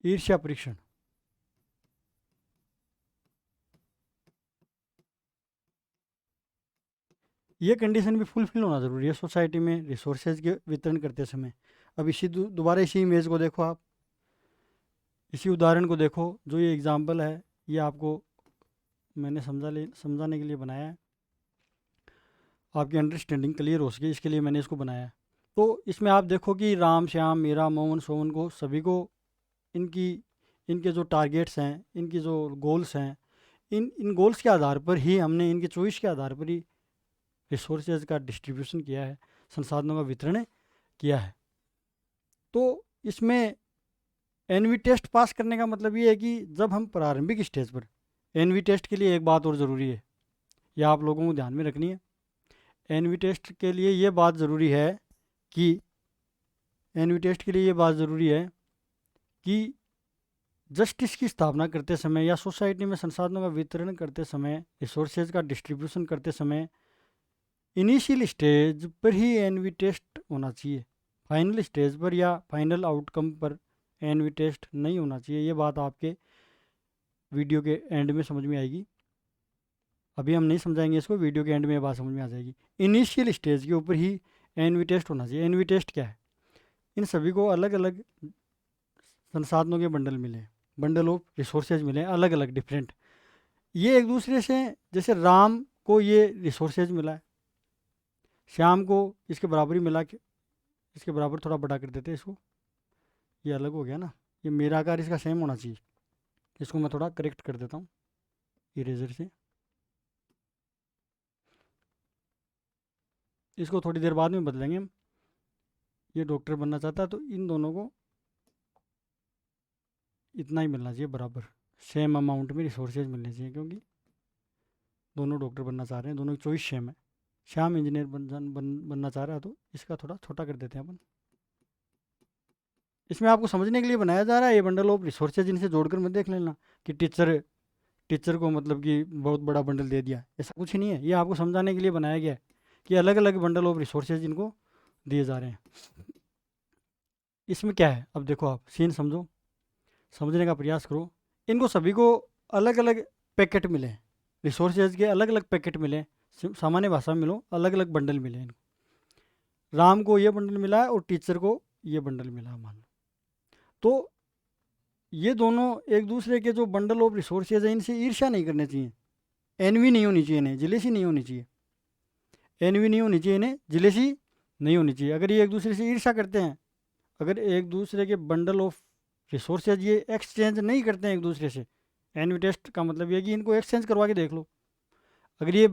Speaker 1: ईर्ष्या परीक्षण। ये कंडीशन भी फुलफिल होना ज़रूरी है सोसाइटी में रिसोर्सेज के वितरण करते समय। अब इसी दोबारा इसी इमेज को देखो, आप इसी उदाहरण को देखो। जो ये एग्जाम्पल है ये आपको मैंने समझाने के लिए बनाया है, आपकी अंडरस्टैंडिंग क्लियर हो सके इसके लिए मैंने इसको बनाया है। तो इसमें आप देखो कि राम, श्याम, मीरा, मोहन, सोहन को सभी को इनके जो टारगेट्स हैं, इनकी जो गोल्स हैं, इन गोल्स के आधार पर ही हमने इनके चॉइस के आधार पर ही रिसोर्सेज का डिस्ट्रीब्यूशन किया है, संसाधनों का वितरण किया है। तो इसमें एनवी टेस्ट पास करने का मतलब ये है कि जब हम प्रारंभिक स्टेज पर, एनवी टेस्ट के लिए एक बात और ज़रूरी है, यह आप लोगों को ध्यान में रखनी है। एनवी टेस्ट के लिए ये बात ज़रूरी है कि जस्टिस की स्थापना करते समय या सोसाइटी में संसाधनों का वितरण करते समय, रिसोर्सेज का डिस्ट्रीब्यूशन करते समय इनिशियल स्टेज पर ही एनवी टेस्ट होना चाहिए। फाइनल स्टेज पर या फाइनल आउटकम पर एनवी टेस्ट नहीं होना चाहिए। ये बात आपके वीडियो के एंड में समझ में आएगी। अभी हम नहीं समझाएंगे इसको, वीडियो के एंड में ये बात समझ में आ जाएगी। इनिशियल स्टेज के ऊपर ही एनवी टेस्ट होना चाहिए। एनवी टेस्ट क्या है? इन सभी को अलग अलग संसाधनों के बंडल मिले, बंडल ऑफ रिसोर्सेज मिले, अलग अलग डिफरेंट। ये एक दूसरे से, जैसे राम को ये रिसोर्सेज मिला है, श्याम को इसके बराबर ही मिला, के इसके बराबर थोड़ा बड़ा कर देते हैं इसको, ये अलग हो गया ना, ये मेरा आकार इसका सेम होना चाहिए। इसको मैं थोड़ा करेक्ट कर देता हूँ इरेजर से। इसको थोड़ी देर बाद में बदलेंगे हम। ये डॉक्टर बनना चाहता है तो इन दोनों को इतना ही मिलना चाहिए बराबर, सेम अमाउंट में रिसोर्सेज मिलने चाहिए, क्योंकि दोनों डॉक्टर बनना चाह रहे हैं, दोनों की चॉइस सेम है। श्याम इंजीनियर बनना चाह रहा है तो इसका थोड़ा छोटा कर देते हैं अपन। इसमें आपको समझने के लिए बनाया जा रहा है ये बंडल ऑफ रिसोर्सेज, इनसे जोड़कर मत देख लेना कि टीचर को मतलब कि बहुत बड़ा बंडल दे दिया, ऐसा कुछ नहीं है। ये आपको समझाने के लिए बनाया गया है कि अलग अलग बंडल ऑफ रिसोर्सेज इनको दिए जा रहे हैं। इसमें क्या है, अब देखो आप सीन समझो, समझने का प्रयास करो। इनको सभी को अलग अलग पैकेट मिले हैं, रिसोर्सेज के अलग अलग पैकेट मिले हैं, सामान्य भाषा में मिलो, अलग अलग बंडल मिले हैं इनको। राम को ये बंडल मिला है और टीचर को ये बंडल मिला है मान लो। तो ये दोनों एक दूसरे के जो बंडल ऑफ रिसोर्सेज है इनसे ईर्ष्या नहीं करनी चाहिए, एनवी नहीं होनी चाहिए, इन्हें जिलेसी नहीं होनी चाहिए, एनवी नहीं होनी चाहिए, इन्हें जिलेसी नहीं होनी चाहिए। अगर ये एक दूसरे से ईर्ष्या करते हैं, अगर एक दूसरे के बंडल ऑफ रिसोर्सेज ये एक्सचेंज नहीं करते हैं एक दूसरे से, एनवी टेस्ट का मतलब ये कि इनको एक्सचेंज करवा के देख लो। अगर ये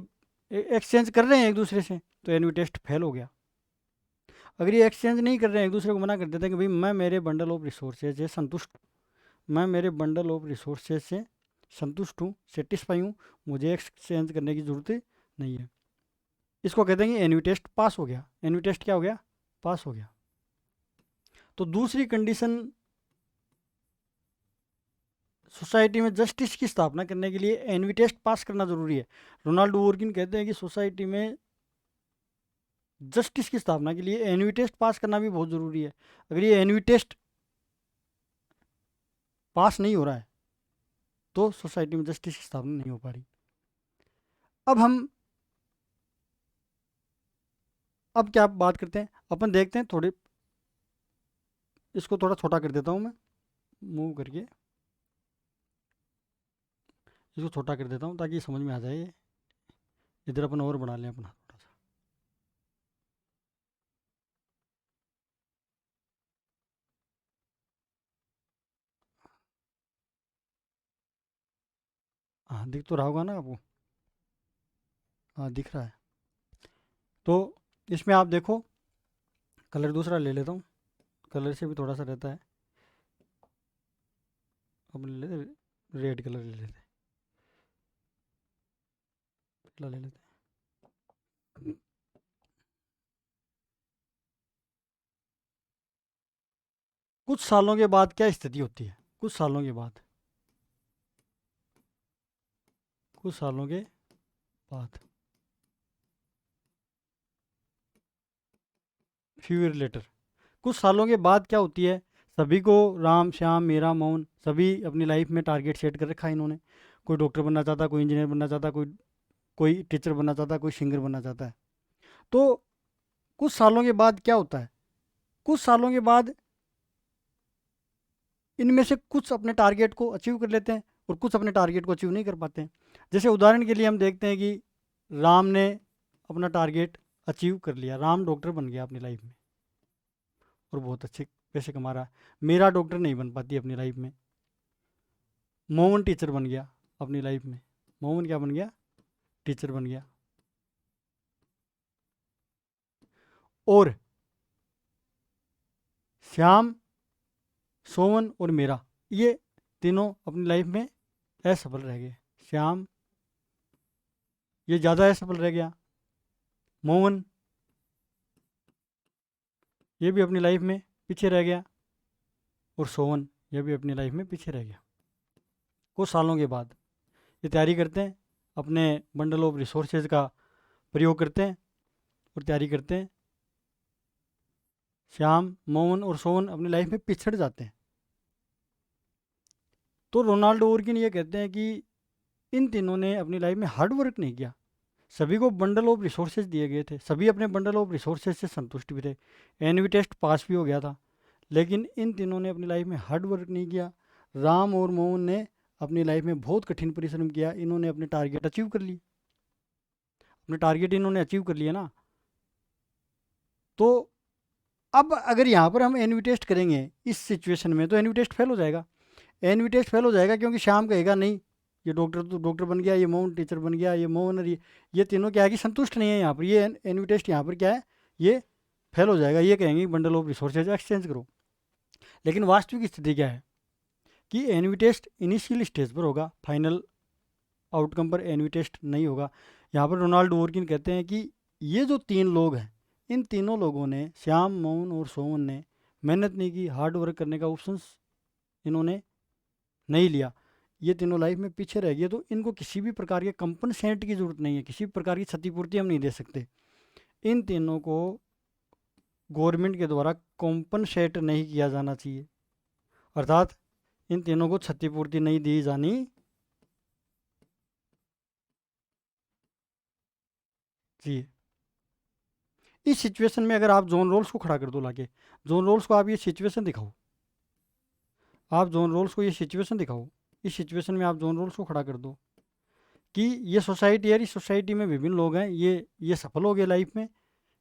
Speaker 1: एक्सचेंज कर रहे हैं एक दूसरे से तो एनवी टेस्ट फेल हो गया। अगर ये एक्सचेंज नहीं कर रहे हैं, एक दूसरे को मना कर देते हैं कि भाई मैं मेरे बंडल ऑफ रिसोर्सेज से संतुष्ट, मैं मेरे बंडल ऑफ रिसोर्सेज से संतुष्ट हूँ, सेटिस्फाई हूँ, मुझे एक्सचेंज करने की ज़रूरत नहीं है, इसको कहते हैं कि एनवी टेस्ट पास हो गया। एनवी टेस्ट क्या हो गया, पास हो गया। तो दूसरी कंडीशन, सोसाइटी में जस्टिस की स्थापना करने के लिए एनवी टेस्ट पास करना जरूरी है। रोनाल्ड वोर्किन कहते हैं कि सोसाइटी में जस्टिस की स्थापना के लिए एनवी टेस्ट पास करना भी बहुत ज़रूरी है। अगर ये एनवी टेस्ट पास नहीं हो रहा है तो सोसाइटी में जस्टिस की स्थापना नहीं हो पा रही। अब क्या बात करते हैं अपन, देखते हैं थोड़े, इसको थोड़ा छोटा कर देता हूँ मैं, मूव करके इसको छोटा कर देता हूँ ताकि समझ में आ जाए। इधर अपन और बना लें अपना थोड़ा सा। हाँ दिख तो रहा होगा ना आपको, हाँ दिख रहा है। तो इसमें आप देखो, कलर दूसरा ले लेता हूँ, कलर से भी थोड़ा सा रहता है। अब ले लेते रेड कलर, ले लेते ले लेते कुछ सालों के बाद क्या स्थिति होती है, कुछ सालों के बाद, कुछ सालों के बाद, फ्यू ईयर लेटर, कुछ सालों के बाद क्या होती है, सभी को राम श्याम मीरा मोहन सभी अपनी लाइफ में टारगेट सेट कर रखा है इन्होंने। कोई डॉक्टर बनना चाहता, कोई इंजीनियर बनना चाहता, कोई कोई टीचर बनना चाहता, कोई सिंगर बनना चाहता है। तो कुछ सालों के बाद क्या होता है, कुछ सालों के बाद इनमें से कुछ अपने टारगेट को अचीव कर लेते हैं और कुछ अपने टारगेट को अचीव नहीं कर पाते हैं। जैसे उदाहरण के लिए हम देखते हैं कि राम ने अपना टारगेट अचीव कर लिया, राम डॉक्टर बन गया अपनी लाइफ में और बहुत अच्छे पैसे कमा रहा है। मीरा डॉक्टर नहीं बन पाती अपनी लाइफ में, मोहन टीचर बन गया अपनी लाइफ में, मोहन क्या बन गया, टीचर बन गया। और श्याम, सोवन और मीरा, ये तीनों अपनी लाइफ में असफल रह गए। श्याम ये ज़्यादा असफल रह गया, मोहन ये भी अपनी लाइफ में पीछे रह गया, और सोवन ये भी अपनी लाइफ में पीछे रह गया। कुछ सालों के बाद ये तैयारी करते हैं, अपने बंडल ऑफ रिसोर्सेज का प्रयोग करते हैं और तैयारी करते हैं। श्याम, मोहन और सोवन अपनी लाइफ में पिछड़ जाते हैं। तो रोनाल्ड ओरकिन ये कहते हैं कि इन तीनों ने अपनी लाइफ में हार्ड वर्क नहीं किया। सभी को बंडल ऑफ रिसोर्सेज दिए गए थे, सभी अपने बंडल ऑफ रिसोर्सेज से संतुष्ट भी थे, एनवी टेस्ट पास भी हो गया था, लेकिन इन तीनों ने अपनी लाइफ में हार्ड वर्क नहीं किया। राम और मोहन ने अपनी लाइफ में बहुत कठिन परिश्रम किया, इन्होंने अपने टारगेट अचीव कर लिए, अपने टारगेट इन्होंने अचीव कर लिया ना। तो अब अगर यहाँ पर हम एनवी टेस्ट करेंगे इस सिचुएशन में तो एनवी टेस्ट फेल हो जाएगा। एनवी टेस्ट फेल हो जाएगा क्योंकि श्याम कहेगा नहीं ये डॉक्टर तो डॉक्टर बन गया, ये मोहन टीचर बन गया, ये मोहन और ये तीनों क्या है कि संतुष्ट नहीं है यहाँ पर। ये एनवी टेस्ट यहाँ पर क्या है, ये फेल हो जाएगा। ये कहेंगे बंडल ऑफ रिसोर्सेज एक्सचेंज करो। लेकिन वास्तविक स्थिति क्या है कि एनवी टेस्ट इनिशियल स्टेज पर होगा, फाइनल आउटकम पर एनवी टेस्ट नहीं होगा। यहाँ पर रोनाल्ड वोरकिन कहते हैं कि ये जो तीन लोग हैं, इन तीनों लोगों ने, श्याम, मोहन और सोमन ने मेहनत नहीं की, हार्ड वर्क करने का ऑप्शंस इन्होंने नहीं लिया, ये तीनों लाइफ में पीछे रह गए। तो इनको किसी भी प्रकार के कंपनसेट की ज़रूरत नहीं है, किसी भी प्रकार की क्षतिपूर्ति हम नहीं दे सकते। इन तीनों को गवर्नमेंट के द्वारा कॉम्पनसेट नहीं किया जाना चाहिए, अर्थात इन तीनों को क्षतिपूर्ति नहीं दी जानी चाहिए। इस सिचुएशन में अगर आप जॉन रोल्स को खड़ा कर दो लाके, जॉन रोल्स को आप ये सिचुएशन दिखाओ, आप जॉन रोल्स को ये सिचुएशन दिखाओ, इस सिचुएशन में आप जॉन रोल्स को खड़ा कर दो कि ये सोसाइटी है, इस सोसाइटी में विभिन्न लोग हैं, ये सफल हो गए लाइफ में,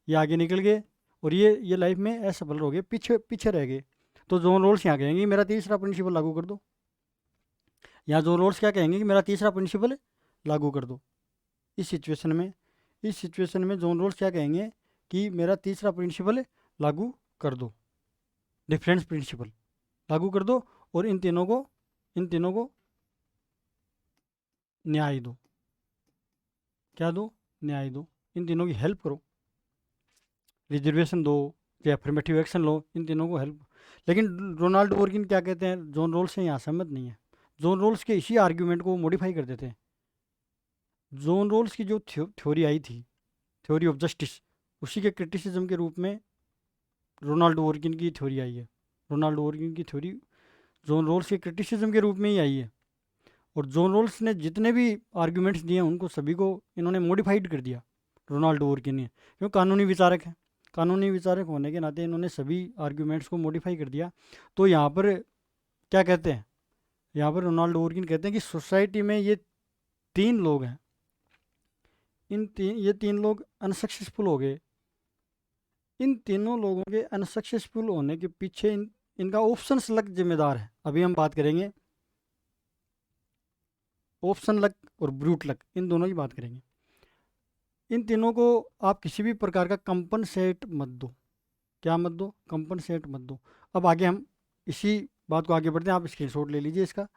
Speaker 1: ये आगे निकल गए, और ये लाइफ में असफल हो गए, पीछे पीछे रह गए। तो जॉन रोल्स यहाँ कहेंगे मेरा तीसरा प्रिंसिपल लागू कर दो। यहाँ जॉन रोल्स क्या कहेंगे कि मेरा तीसरा प्रिंसिपल लागू कर दो। इस सिचुएशन में जॉन रोल्स क्या कहेंगे कि मेरा तीसरा प्रिंसिपल लागू कर दो, डिफरेंस प्रिंसिपल लागू कर दो, और इन तीनों को न्याय दो। क्या दो? न्याय दो। इन तीनों की हेल्प करो, रिजर्वेशन दो या अफर्मेटिव एक्शन लो, इन तीनों को हेल्प। लेकिन रोनाल्ड वोरकिन क्या कहते हैं, जॉन रोल्स से यहाँ सहमत नहीं है। जॉन रोल्स के इसी आर्ग्यूमेंट को मॉडिफाई कर देते हैं। जॉन रोल्स की जो थ्योरी आई थी, थ्योरी ऑफ जस्टिस, उसी के क्रिटिसिज्म के रूप में रोनाल्ड वोरकिन की थ्योरी आई है। रोनाल्ड वोरकिन की थ्योरी जॉन रोल्स के क्रिटिसिज्म के रूप में ही आई है, और जॉन रोल्स ने जितने भी आर्ग्यूमेंट्स दिए उनको सभी को इन्होंने मॉडिफाइड कर दिया रोनाल्ड वोरकिन ने, क्यों? कानूनी विचारक है, कानूनी विचारक होने के नाते इन्होंने सभी आर्ग्यूमेंट्स को मॉडिफाई कर दिया। तो यहाँ पर क्या कहते हैं, यहाँ पर रोनाल्ड वोरकिन कहते हैं कि सोसाइटी में ये तीन लोग हैं, ये तीन लोग अनसक्सेसफुल हो गए। इन तीनों लोगों के अनसक्सेसफुल होने के पीछे इनका ऑप्शंस लक जिम्मेदार है। अभी हम बात करेंगे ऑप्शन लक और ब्रूट लक, इन दोनों की बात करेंगे। इन तीनों को आप किसी भी प्रकार का कंपनसेट मत दो। क्या मत दो? कंपनसेट मत दो। अब आगे हम इसी बात को आगे बढ़ते हैं, आप स्क्रीनशॉट ले लीजिए इसका,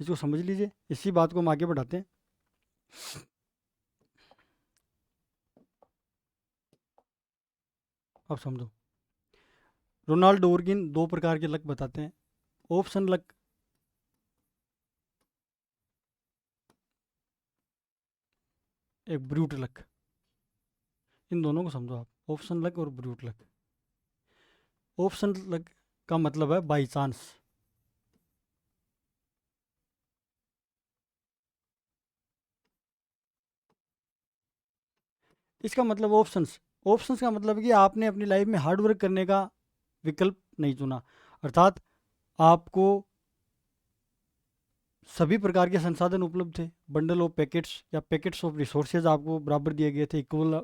Speaker 1: इसको समझ लीजिए, इसी बात को हम आगे बढ़ाते हैं। अब समझो, रोनाल्ड वोरकिन दो प्रकार के लक बताते हैं, ऑप्शन लक, एक ब्रूट लक। इन दोनों को समझो आप, ऑप्शन लक और ब्रूट लक। ऑप्शन लक का मतलब है बाई चांस। इसका मतलब ऑप्शंस, ऑप्शंस का मतलब कि आपने अपनी लाइफ में हार्ड वर्क करने का विकल्प नहीं चुना, अर्थात आपको सभी प्रकार के संसाधन उपलब्ध थे, बंडल ऑफ पैकेट्स या पैकेट्स ऑफ रिसोर्सेज आपको बराबर दिए गए थे, इक्वल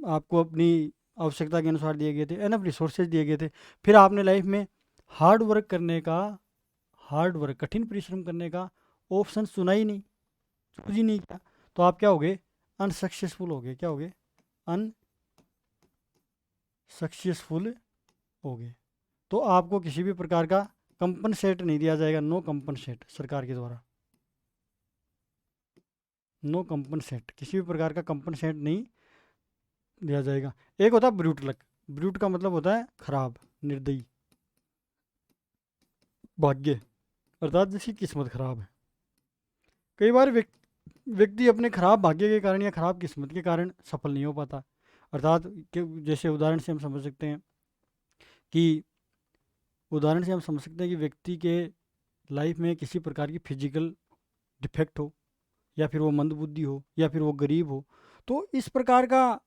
Speaker 1: आपको अपनी आवश्यकता के अनुसार दिए गए थे, एनफ रिसोर्सेज दिए गए थे। फिर आपने लाइफ में हार्ड वर्क करने का, हार्ड वर्क, कठिन परिश्रम करने का ऑप्शन चुना ही नहीं, चूज ही नहीं किया, तो आप क्या हो गए? अनसक्सेसफुल हो गए। क्या हो गए? अनसक्सेसफुल हो गए। तो आपको किसी भी प्रकार का कंपनसेट नहीं दिया जाएगा, नो कंपनसेट, सरकार के द्वारा नो कंपनसेट, किसी भी प्रकार का कंपनसेट नहीं दिया जाएगा। एक होता है ब्रूट लक, ब्रूट का मतलब होता है खराब, निर्दयी, भाग्य, अर्थात जिसकी किस्मत खराब है। कई बार व्यक्ति अपने खराब भाग्य के कारण या खराब किस्मत के कारण सफल नहीं हो पाता, अर्थात जैसे उदाहरण से हम समझ सकते हैं कि व्यक्ति के लाइफ में किसी प्रकार की फिजिकल डिफेक्ट हो, या फिर वो मंदबुद्धि हो, या फिर वो गरीब हो, तो इस प्रकार का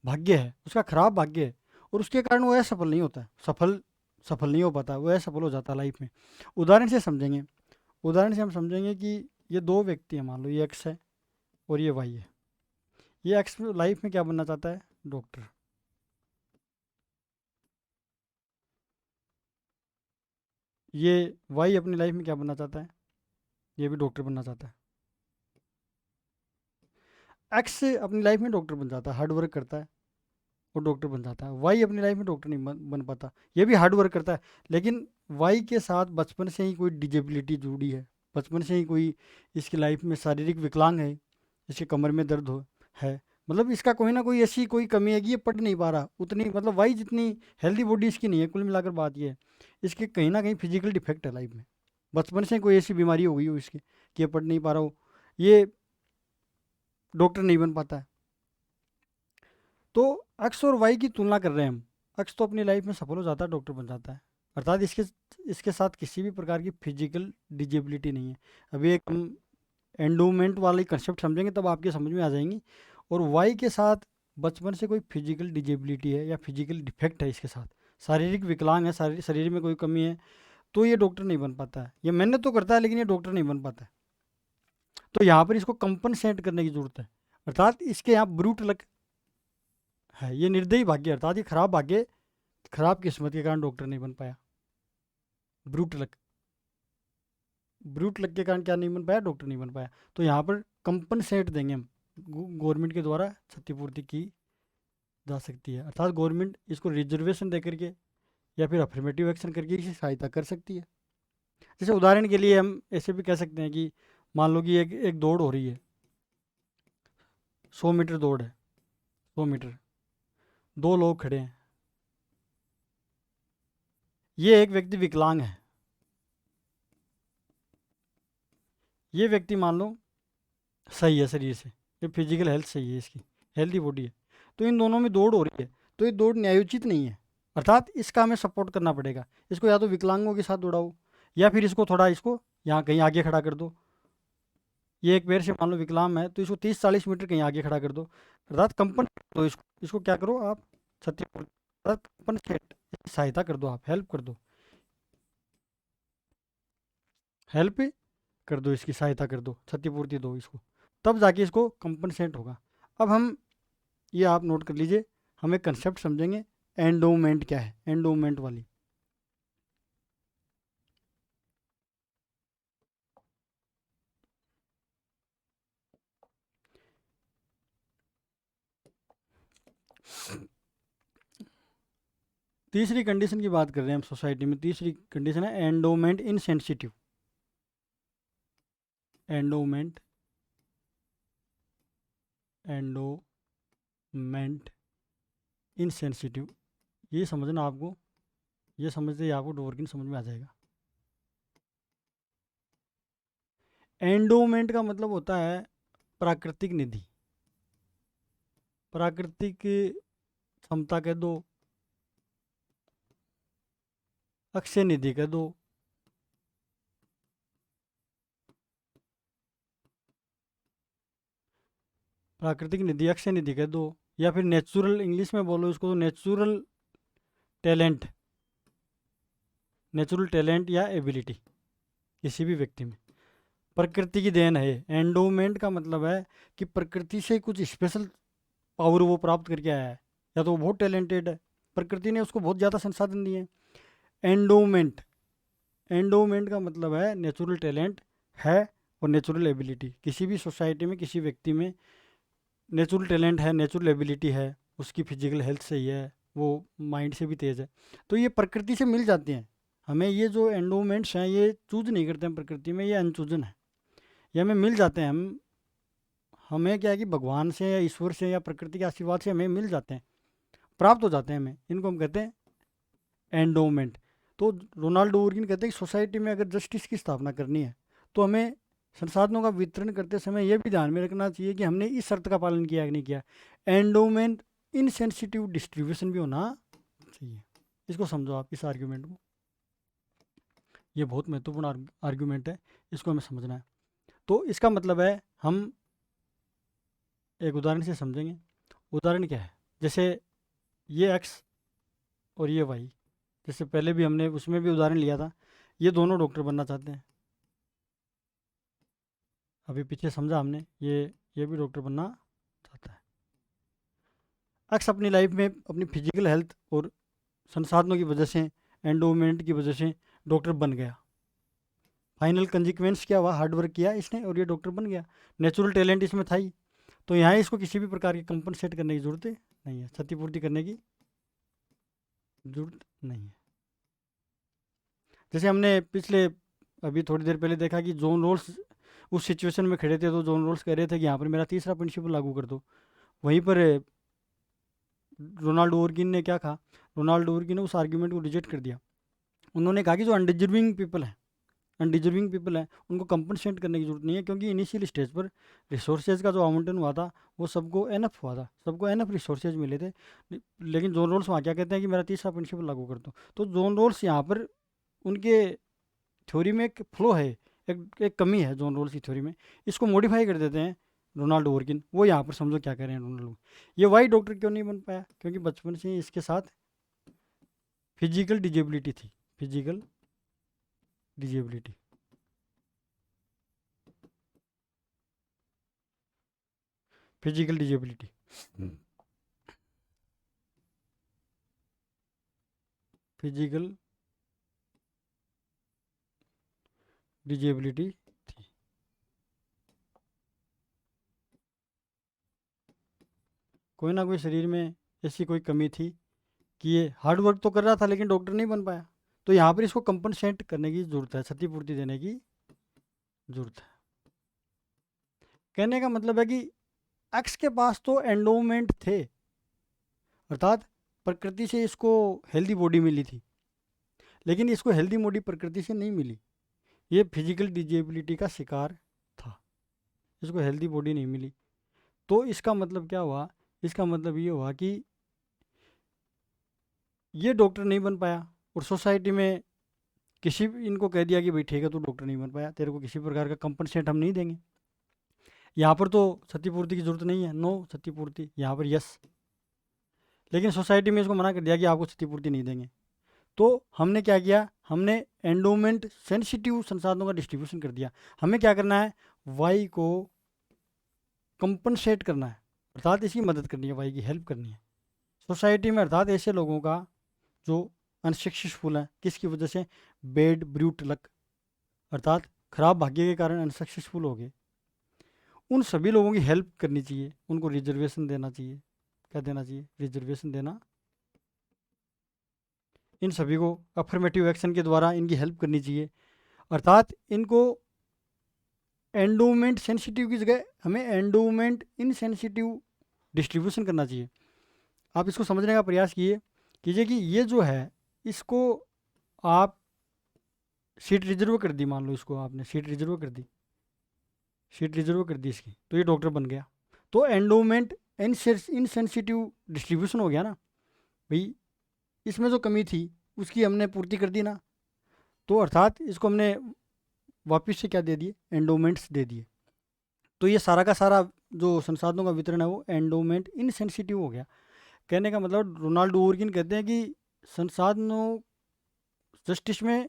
Speaker 1: भाग्य है, उसका खराब भाग्य है, और उसके कारण वो असफल नहीं होता, सफल नहीं हो पाता, वो असफल हो जाता लाइफ में। उदाहरण से समझेंगे, उदाहरण से हम समझेंगे कि ये दो व्यक्ति हैं, मान लो ये एक्स है और ये वाई है। ये एक्स लाइफ में क्या बनना चाहता है? डॉक्टर। ये वाई अपनी लाइफ में क्या बनना चाहता है? ये भी डॉक्टर बनना चाहता है। एक्स अपनी लाइफ में डॉक्टर बन जाता है, हार्ड वर्क करता है, वो डॉक्टर बन जाता है। वाई अपनी लाइफ में डॉक्टर नहीं बन पाता, ये भी हार्ड वर्क करता है, लेकिन वाई के साथ बचपन से ही कोई डिजेबिलिटी जुड़ी है, बचपन से ही कोई इसकी लाइफ में शारीरिक विकलांग है, इसके कमर में दर्द हो है, मतलब इसका कोई ना कोई ऐसी कोई कमी है कि ये पढ़ नहीं पा रहा उतनी, मतलब वाई जितनी हेल्दी बॉडी इसकी नहीं है। कुल मिलाकर बात ये है, इसके कहीं ना कहीं फिजिकल डिफेक्ट है लाइफ में, बचपन से कोई ऐसी बीमारी हो गई हो इसकी कि ये पढ़ नहीं पा रहा हो, ये डॉक्टर नहीं बन पाता है। तो एक्स और वाई की तुलना कर रहे हैं हम। एक्स तो अपनी लाइफ में सफल हो जाता है, डॉक्टर बन जाता है, अर्थात इसके इसके साथ किसी भी प्रकार की फिजिकल डिजेबिलिटी नहीं है। अभी एक हम एंडोमेंट वाली कंसेप्ट समझेंगे तब आपके समझ में आ जाएंगी। और वाई के साथ बचपन से कोई फिजिकल डिजेबिलिटी है या फिजिकल डिफेक्ट है, इसके साथ शारीरिक विकलांग है, शरीर में कोई कमी है, तो ये डॉक्टर नहीं बन पाता है। ये मेहनत तो करता है लेकिन ये डॉक्टर नहीं बन पाता है। तो यहाँ पर इसको कंपनसेट करने की जरूरत है, अर्थात इसके यहाँ ब्रूट लक है, ये निर्दयी भाग्य, अर्थात ये खराब भाग्य, खराब किस्मत के कारण डॉक्टर नहीं बन पाया। ब्रूट लक, ब्रूट लक के कारण क्या नहीं बन पाया? डॉक्टर नहीं बन पाया। तो यहाँ पर कंपनसेट देंगे हम, गवर्नमेंट के द्वारा क्षतिपूर्ति की जा सकती है, अर्थात गवर्नमेंट इसको रिजर्वेशन दे करके या फिर अफर्मेटिव एक्शन करके इसकी सहायता कर सकती है। जैसे उदाहरण के लिए हम ऐसे भी कह सकते हैं कि मान लो कि एक दौड़ हो रही है, 100 मीटर दौड़ है, 100 मीटर, दो लोग खड़े हैं, ये एक व्यक्ति विकलांग है, ये व्यक्ति मान लो सही है शरीर से, ये फिजिकल हेल्थ सही है, इसकी हेल्दी बॉडी है, तो इन दोनों में दौड़ हो रही है, तो ये दौड़ न्यायोचित नहीं है, अर्थात इसका हमें सपोर्ट करना पड़ेगा। इसको या तो विकलांगों के साथ दौड़ाओ या फिर इसको थोड़ा, इसको यहाँ कहीं आगे खड़ा कर दो। ये एक पैर से मान लो विकलांग है तो इसको 30-40 मीटर कहीं आगे खड़ा कर दो, अर्थात कंपन दो इसको क्या करो आप, क्षतिपूर्ति, अर्थात कंपनसेट, सहायता कर दो, आप हेल्प कर दो, हेल्प कर दो, इसकी सहायता कर दो, क्षतिपूर्ति दो इसको, तब जाके इसको कंपनसेट होगा। अब हम ये आप नोट कर लीजिए, हम एक कंसेप्ट समझेंगे, एंडोमेंट क्या है, एंडोमेंट वाली। तीसरी कंडीशन की बात कर रहे हैं हम सोसाइटी में, तीसरी कंडीशन है endowment insensitive, endowment, endowment insensitive, ये समझना आपको, ये समझते ही आपको डोरकिन समझ में आ जाएगा। एंडोमेंट का मतलब होता है प्राकृतिक निधि, प्राकृतिक क्षमता कह दो, अक्षय निधि कह दो, प्राकृतिक निधि, अक्षय निधि कह दो, या फिर नेचुरल, इंग्लिश में बोलो इसको तो नेचुरल टैलेंट, नेचुरल टैलेंट या एबिलिटी किसी भी व्यक्ति में प्रकृति की देन है। एंडोमेंट का मतलब है कि प्रकृति से कुछ स्पेशल पावर वो प्राप्त करके आया है, या तो वो बहुत टैलेंटेड है, प्रकृति ने उसको बहुत ज़्यादा संसाधन दिए हैं। एंडोमेंट, एंडोमेंट का मतलब है नेचुरल टैलेंट है और नेचुरल एबिलिटी, किसी भी सोसाइटी में किसी व्यक्ति में नेचुरल टैलेंट है, नेचुरल एबिलिटी है, उसकी फिजिकल हेल्थ सही है, वो माइंड से भी तेज़ है, तो ये प्रकृति से मिल जाते हैं हमें। ये जो एंडोमेंट्स हैं ये चूज नहीं करते हैं प्रकृति में, ये अनचूजन है, ये हमें मिल जाते हैं। हम हमें क्या है कि भगवान से या ईश्वर से या प्रकृति के आशीर्वाद से हमें मिल जाते हैं, प्राप्त हो जाते हैं हमें, इनको हम कहते हैं एंडोमेंट। तो रोनाल्डो उर्गिन कहते हैं कि सोसाइटी में अगर जस्टिस की स्थापना करनी है तो हमें संसाधनों का वितरण करते समय यह भी ध्यान में रखना चाहिए कि हमने इस शर्त का पालन किया कि नहीं किया, एंडोमेंट इनसेंसिटिव डिस्ट्रीब्यूशन भी होना चाहिए। इसको समझो आप, इस आर्ग्यूमेंट को, ये बहुत महत्वपूर्ण आर्ग्यूमेंट है, इसको हमें समझना है। तो इसका मतलब है, हम एक उदाहरण से समझेंगे। उदाहरण क्या है, जैसे ये एक्स और ये वाई, जैसे पहले भी हमने उसमें भी उदाहरण लिया था, ये दोनों डॉक्टर बनना चाहते हैं, अभी पीछे समझा हमने, ये भी डॉक्टर बनना चाहता है। एक्स अपनी लाइफ में अपनी फिजिकल हेल्थ और संसाधनों की वजह से, एंडोमेंट की वजह से डॉक्टर बन गया। फाइनल कंसिक्वेंस क्या हुआ, हार्ड वर्क किया इसने और ये डॉक्टर बन गया। नेचुरल टैलेंट इसमें था ही। तो यहाँ इसको किसी भी प्रकार की कंपनसेट करने की जरूरत नहीं है, क्षतिपूर्ति करने की जरूरत नहीं है। जैसे हमने पिछले अभी थोड़ी देर पहले देखा कि जॉन रोल्स उस सिचुएशन में खड़े थे, तो जॉन रोल्स कह रहे थे कि यहाँ पर मेरा तीसरा प्रिंसिपल लागू कर दो। वहीं पर रोनाल्ड ओरगिन ने क्या कहा, रोनाल्ड ओरगिन ने उस आर्ग्यूमेंट को रिजेक्ट कर दिया। उन्होंने कहा कि जो अनडिजर्विंग पीपल हैं उनको कंपनसेट करने की जरूरत नहीं है, क्योंकि इनिशियल स्टेज पर रिसोर्सेज का जो आवंटन हुआ था वो सबको एनफ हुआ था, सबको एनफ रिसोर्सेज मिले थे। लेकिन जॉन रोल्स वहाँ क्या कहते हैं कि मेरा तीसरा प्रिंसिपल लागू कर दो। तो जॉन रोल्स यहाँ पर उनके थ्योरी में एक फ्लो है, एक कमी है जॉन रोल्स की थ्योरी में। इसको मॉडिफाई कर देते हैं रोनाल्ड ओरकिन। वो यहाँ पर समझो क्या कह रहे हैं रोनाल्ड। ये वाई डॉक्टर क्यों नहीं बन पाया, क्योंकि बचपन से ही इसके साथ फिजिकल डिजेबिलिटी थी। Physical disability physical disability physical disability थी। कोई ना कोई शरीर में ऐसी कोई कमी थी कि ये हार्ड वर्क तो कर रहा था लेकिन डॉक्टर नहीं बन पाया। तो यहाँ पर इसको कंपनसेट करने की जरूरत है, क्षतिपूर्ति देने की जरूरत है। कहने का मतलब है कि एक्स के पास तो एंडोमेंट थे, अर्थात प्रकृति से इसको हेल्दी बॉडी मिली थी, लेकिन इसको हेल्दी बॉडी प्रकृति से नहीं मिली। ये फिजिकल डिजेबिलिटी का शिकार था, इसको हेल्दी बॉडी नहीं मिली। तो इसका मतलब क्या हुआ, इसका मतलब ये हुआ कि ये डॉक्टर नहीं बन पाया और सोसाइटी में किसी इनको कह दिया कि भाई ठीक है तू डॉक्टर नहीं बन पाया, तेरे को किसी प्रकार का कंपनसेट हम नहीं देंगे। यहाँ पर तो क्षतिपूर्ति की जरूरत नहीं है, नो क्षतिपूर्ति, यहाँ पर यस। लेकिन सोसाइटी में इसको मना कर दिया कि आपको क्षतिपूर्ति नहीं देंगे। तो हमने क्या किया, हमने एंडोमेंट सेंसिटिव संसाधनों का डिस्ट्रीब्यूशन कर दिया। हमें क्या करना है, वाई को कंपनसेट करना है, अर्थात इसकी मदद करनी है, वाई की हेल्प करनी है सोसाइटी में। अर्थात ऐसे लोगों का जो अनसक्सेसफुल है, किसकी वजह से, बेड ब्रूट लक, अर्थात खराब भाग्य के कारण अनसक्सेसफुल हो गए, उन सभी लोगों की हेल्प करनी चाहिए, उनको रिजर्वेशन देना चाहिए। क्या देना चाहिए, रिजर्वेशन देना। इन सभी को अफर्मेटिव एक्शन के द्वारा इनकी हेल्प करनी चाहिए, अर्थात इनको एंडोमेंट सेंसिटिव की जगह हमें एंडोमेंट इनसेंसिटिव डिस्ट्रीब्यूशन करना चाहिए। आप इसको समझने का प्रयास कीजिए कि ये जो है इसको आप सीट रिजर्व कर दी, मान लो इसको आपने सीट रिजर्व कर दी, सीट रिजर्व कर दी इसकी, तो ये डॉक्टर बन गया। तो एंडोमेंट इनसेंसिटिव डिस्ट्रीब्यूशन हो गया ना भाई, इसमें जो कमी थी उसकी हमने पूर्ति कर दी ना। तो अर्थात इसको हमने वापस से क्या दे दिए, एंडोमेंट्स दे दिए। तो ये सारा का सारा जो संसाधनों का वितरण है वो एंडोमेंट इनसेंसिटिव हो गया। कहने का मतलब रोनाल्ड ओरकिन कहते हैं कि संसाधनों जस्टिस में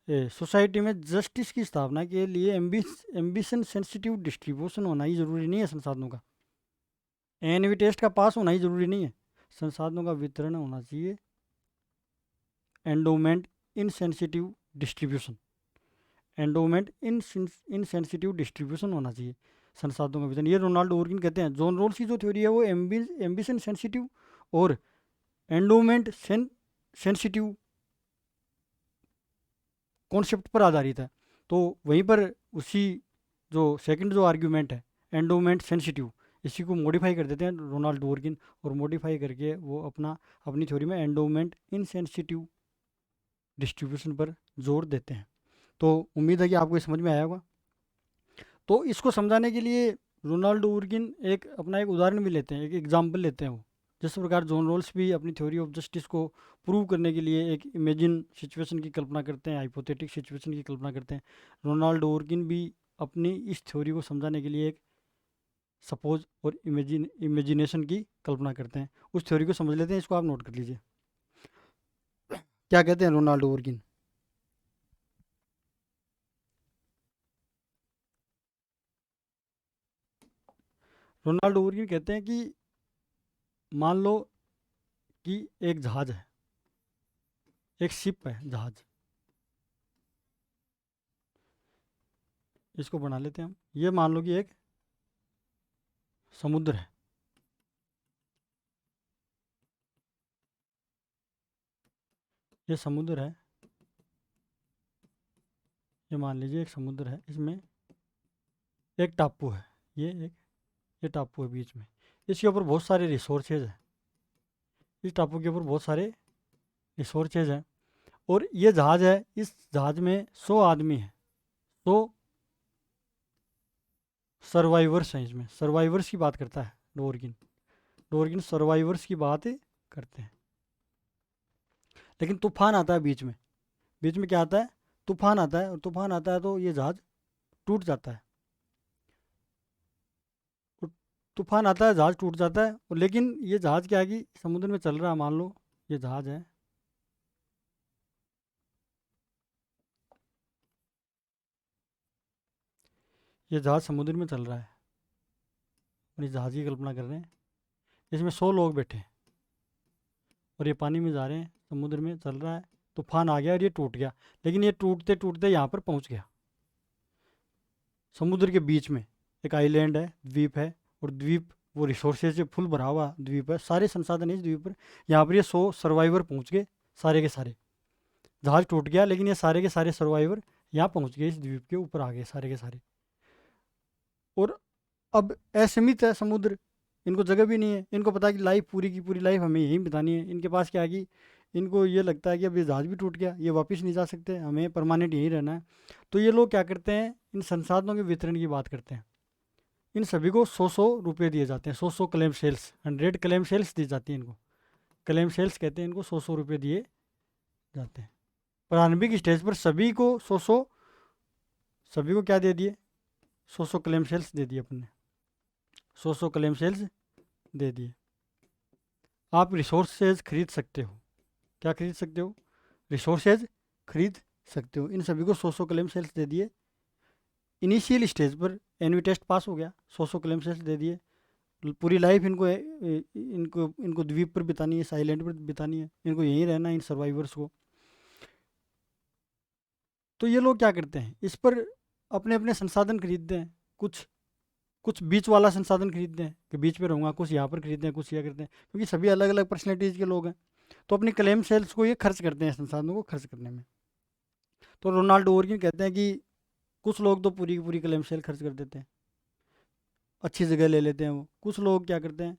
Speaker 1: सोसाइटी में जस्टिस की स्थापना के लिए एम्बिशन सेंसिटिव डिस्ट्रीब्यूशन होना ही ज़रूरी नहीं है संसाधनों का, एनवी टेस्ट का पास होना ही ज़रूरी नहीं है, संसाधनों का वितरण होना चाहिए, endowment insensitive distribution, endowment insensitive distribution होना चाहिए संसाधनों का वितरण। ये रोनाल्ड ओरकिन कहते हैं। जॉन रोल्स की जो थ्योरी है वो एम्बिशन सेंसिटिव और एंडोमेंट सेंसिटिव कॉन्सेप्ट पर आधारित है। तो वहीं पर उसी जो सेकंड जो आर्ग्यूमेंट है एंडोमेंट सेंसिटिव, इसी को मॉडिफाई कर देते हैं रोनाल्ड ओरकिन, और मॉडिफाई करके वो अपनी थ्योरी में एंडोमेंट इनसेंसिटिव डिस्ट्रीब्यूशन पर जोर देते हैं। तो उम्मीद है कि आपको समझ में आया होगा। तो इसको समझाने के लिए रोनाल्ड ओरकिन एक उदाहरण भी लेते हैं, एक एग्जाम्पल लेते हैं। वो जिस प्रकार जॉन रोल्स भी अपनी थ्योरी ऑफ जस्टिस को प्रूव करने के लिए एक इमेजिन सिचुएशन की कल्पना करते हैं, हाइपोथेटिक सिचुएशन की कल्पना करते हैं, रोनाल्ड ओरकिन भी अपनी इस थ्योरी को समझाने के लिए एक सपोज और इमेजिनेशन की कल्पना करते हैं। उस थ्योरी को समझ लेते हैं, इसको आप नोट कर लीजिए। क्या कहते हैं रोनाल्ड ओरकिन, रोनाल्ड ओरकिन कहते हैं कि मान लो कि एक जहाज है, एक शिप है, जहाज, इसको बना लेते हैं हम। ये मान लो कि एक समुद्र है, ये समुद्र है, ये मान लीजिए एक समुद्र है, इसमें एक टापू है, ये टापू है बीच में, इसके ऊपर बहुत सारे रिसोर्सेज हैं, इस टापू के ऊपर बहुत सारे रिसोर्सेज हैं, और ये जहाज़ है, इस जहाज़ में 100 आदमी हैं, 100 सर्वाइवर्स हैं, इसमें सर्वाइवर्स की बात करता है डोरगिन, डोरगिन सर्वाइवर्स की बात करते हैं। लेकिन तूफान आता है बीच में, बीच में क्या आता है, तूफान आता है, और तूफान आता है तो ये जहाज़ टूट जाता है, और तूफान आता है जहाज़ टूट जाता है, और लेकिन ये जहाज़ क्या है कि समुद्र में चल रहा है, मान लो ये जहाज़ है, ये जहाज़ समुद्र में चल रहा है, और इस जहाज़ की कल्पना कर रहे हैं, इसमें 100 लोग बैठे हैं, और ये पानी में जा रहे हैं, समुद्र में चल रहा है, तूफान आ गया और ये टूट गया, लेकिन ये टूटते टूटते यहाँ पर पहुँच गया, समुद्र के बीच में एक आइलैंड है, द्वीप है, और द्वीप वो रिसोर्सेज से फुल भरा हुआ द्वीप है, सारे संसाधन है इस द्वीप पर, यहाँ पर ये 100 सर्वाइवर पहुँच गए, सारे के सारे, जहाज़ टूट गया लेकिन ये सारे के सारे सर्वाइवर यहाँ पहुँच गए, इस द्वीप के ऊपर आ गए सारे के सारे, और अब असीमित है समुद्र, इनको जगह भी नहीं है, इनको पता है कि लाइफ पूरी की पूरी लाइफ हमें यहीं बितानी है, इनके पास क्या है कि इनको ये लगता है कि अब ये जहाज़ भी टूट गया, ये वापस नहीं जा सकते, हमें परमानेंट यहीं रहना है, तो ये लोग क्या करते हैं, इन संसाधनों के वितरण की बात करते हैं, इन सभी को 100 रुपये दिए जाते हैं, 100 क्लेम सेल्स, 100 क्लेम सेल्स दी जाती है इनको, क्लेम सेल्स कहते हैं इनको, 100 रुपये दिए जाते हैं। प्रारंभिक स्टेज पर सभी को 100 सभी को क्या दे दिए, 100 क्लेम सेल्स दे दिए अपन ने, 100 क्लेम सेल्स दे दिए। आप रिसोर्सेज खरीद सकते हो, क्या खरीद सकते हो, रिसोर्सेज खरीद सकते हो, इन सभी को 100 क्लेम सेल्स दे दिए, इनिशियल स्टेज पर एनवी टेस्ट पास हो गया, 100 क्लेम सेल्स दे दिए, पूरी लाइफ इनको इनको इनको द्वीप पर बितानी है, इस आइलैंड पर बितानी है, इनको यहीं रहना है, इन सर्वाइवर्स को। तो ये लोग क्या करते हैं, इस पर अपने अपने संसाधन खरीदते हैं, कुछ कुछ बीच वाला संसाधन खरीदते हैं कि बीच पे रहूँगा, कुछ यहाँ पर खरीदते हैं, कुछ ये करते हैं, क्योंकि सभी अलग अलग पर्सनैलिटीज़ के लोग हैं, तो अपनी क्लेम सेल्स को ये खर्च करते हैं, संसाधनों को खर्च करने में। तो रोनाल्डो ओरकिन कहते हैं कि कुछ लोग तो पूरी की पूरी क्लेम सेल खर्च कर देते हैं, अच्छी जगह ले लेते हैं वो, कुछ लोग क्या करते हैं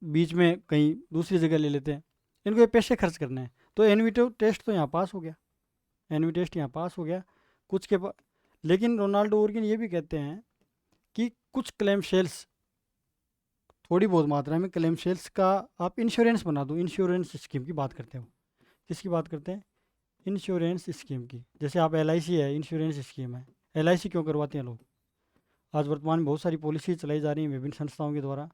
Speaker 1: बीच में कहीं दूसरी जगह ले लेते हैं, इनको ये पैसे खर्च करने हैं। तो एनवीटो टेस्ट तो यहाँ पास हो गया, एनवी टेस्ट यहाँ पास हो गया कुछ के लेकिन रोनाल्डो ओरकिन ये भी कहते हैं कि कुछ क्लेम सेल्स, थोड़ी बहुत मात्रा में क्लेम सेल्स का आप इंश्योरेंस बना दो, इंश्योरेंस स्कीम की बात करते हो, किसकी बात करते हैं, इंश्योरेंस स्कीम की, जैसे आप LIC है, इंश्योरेंस स्कीम है, LIC क्यों करवाते हैं लोग, आज वर्तमान में बहुत सारी पॉलिसी चलाई जा रही हैं विभिन्न संस्थाओं के द्वारा,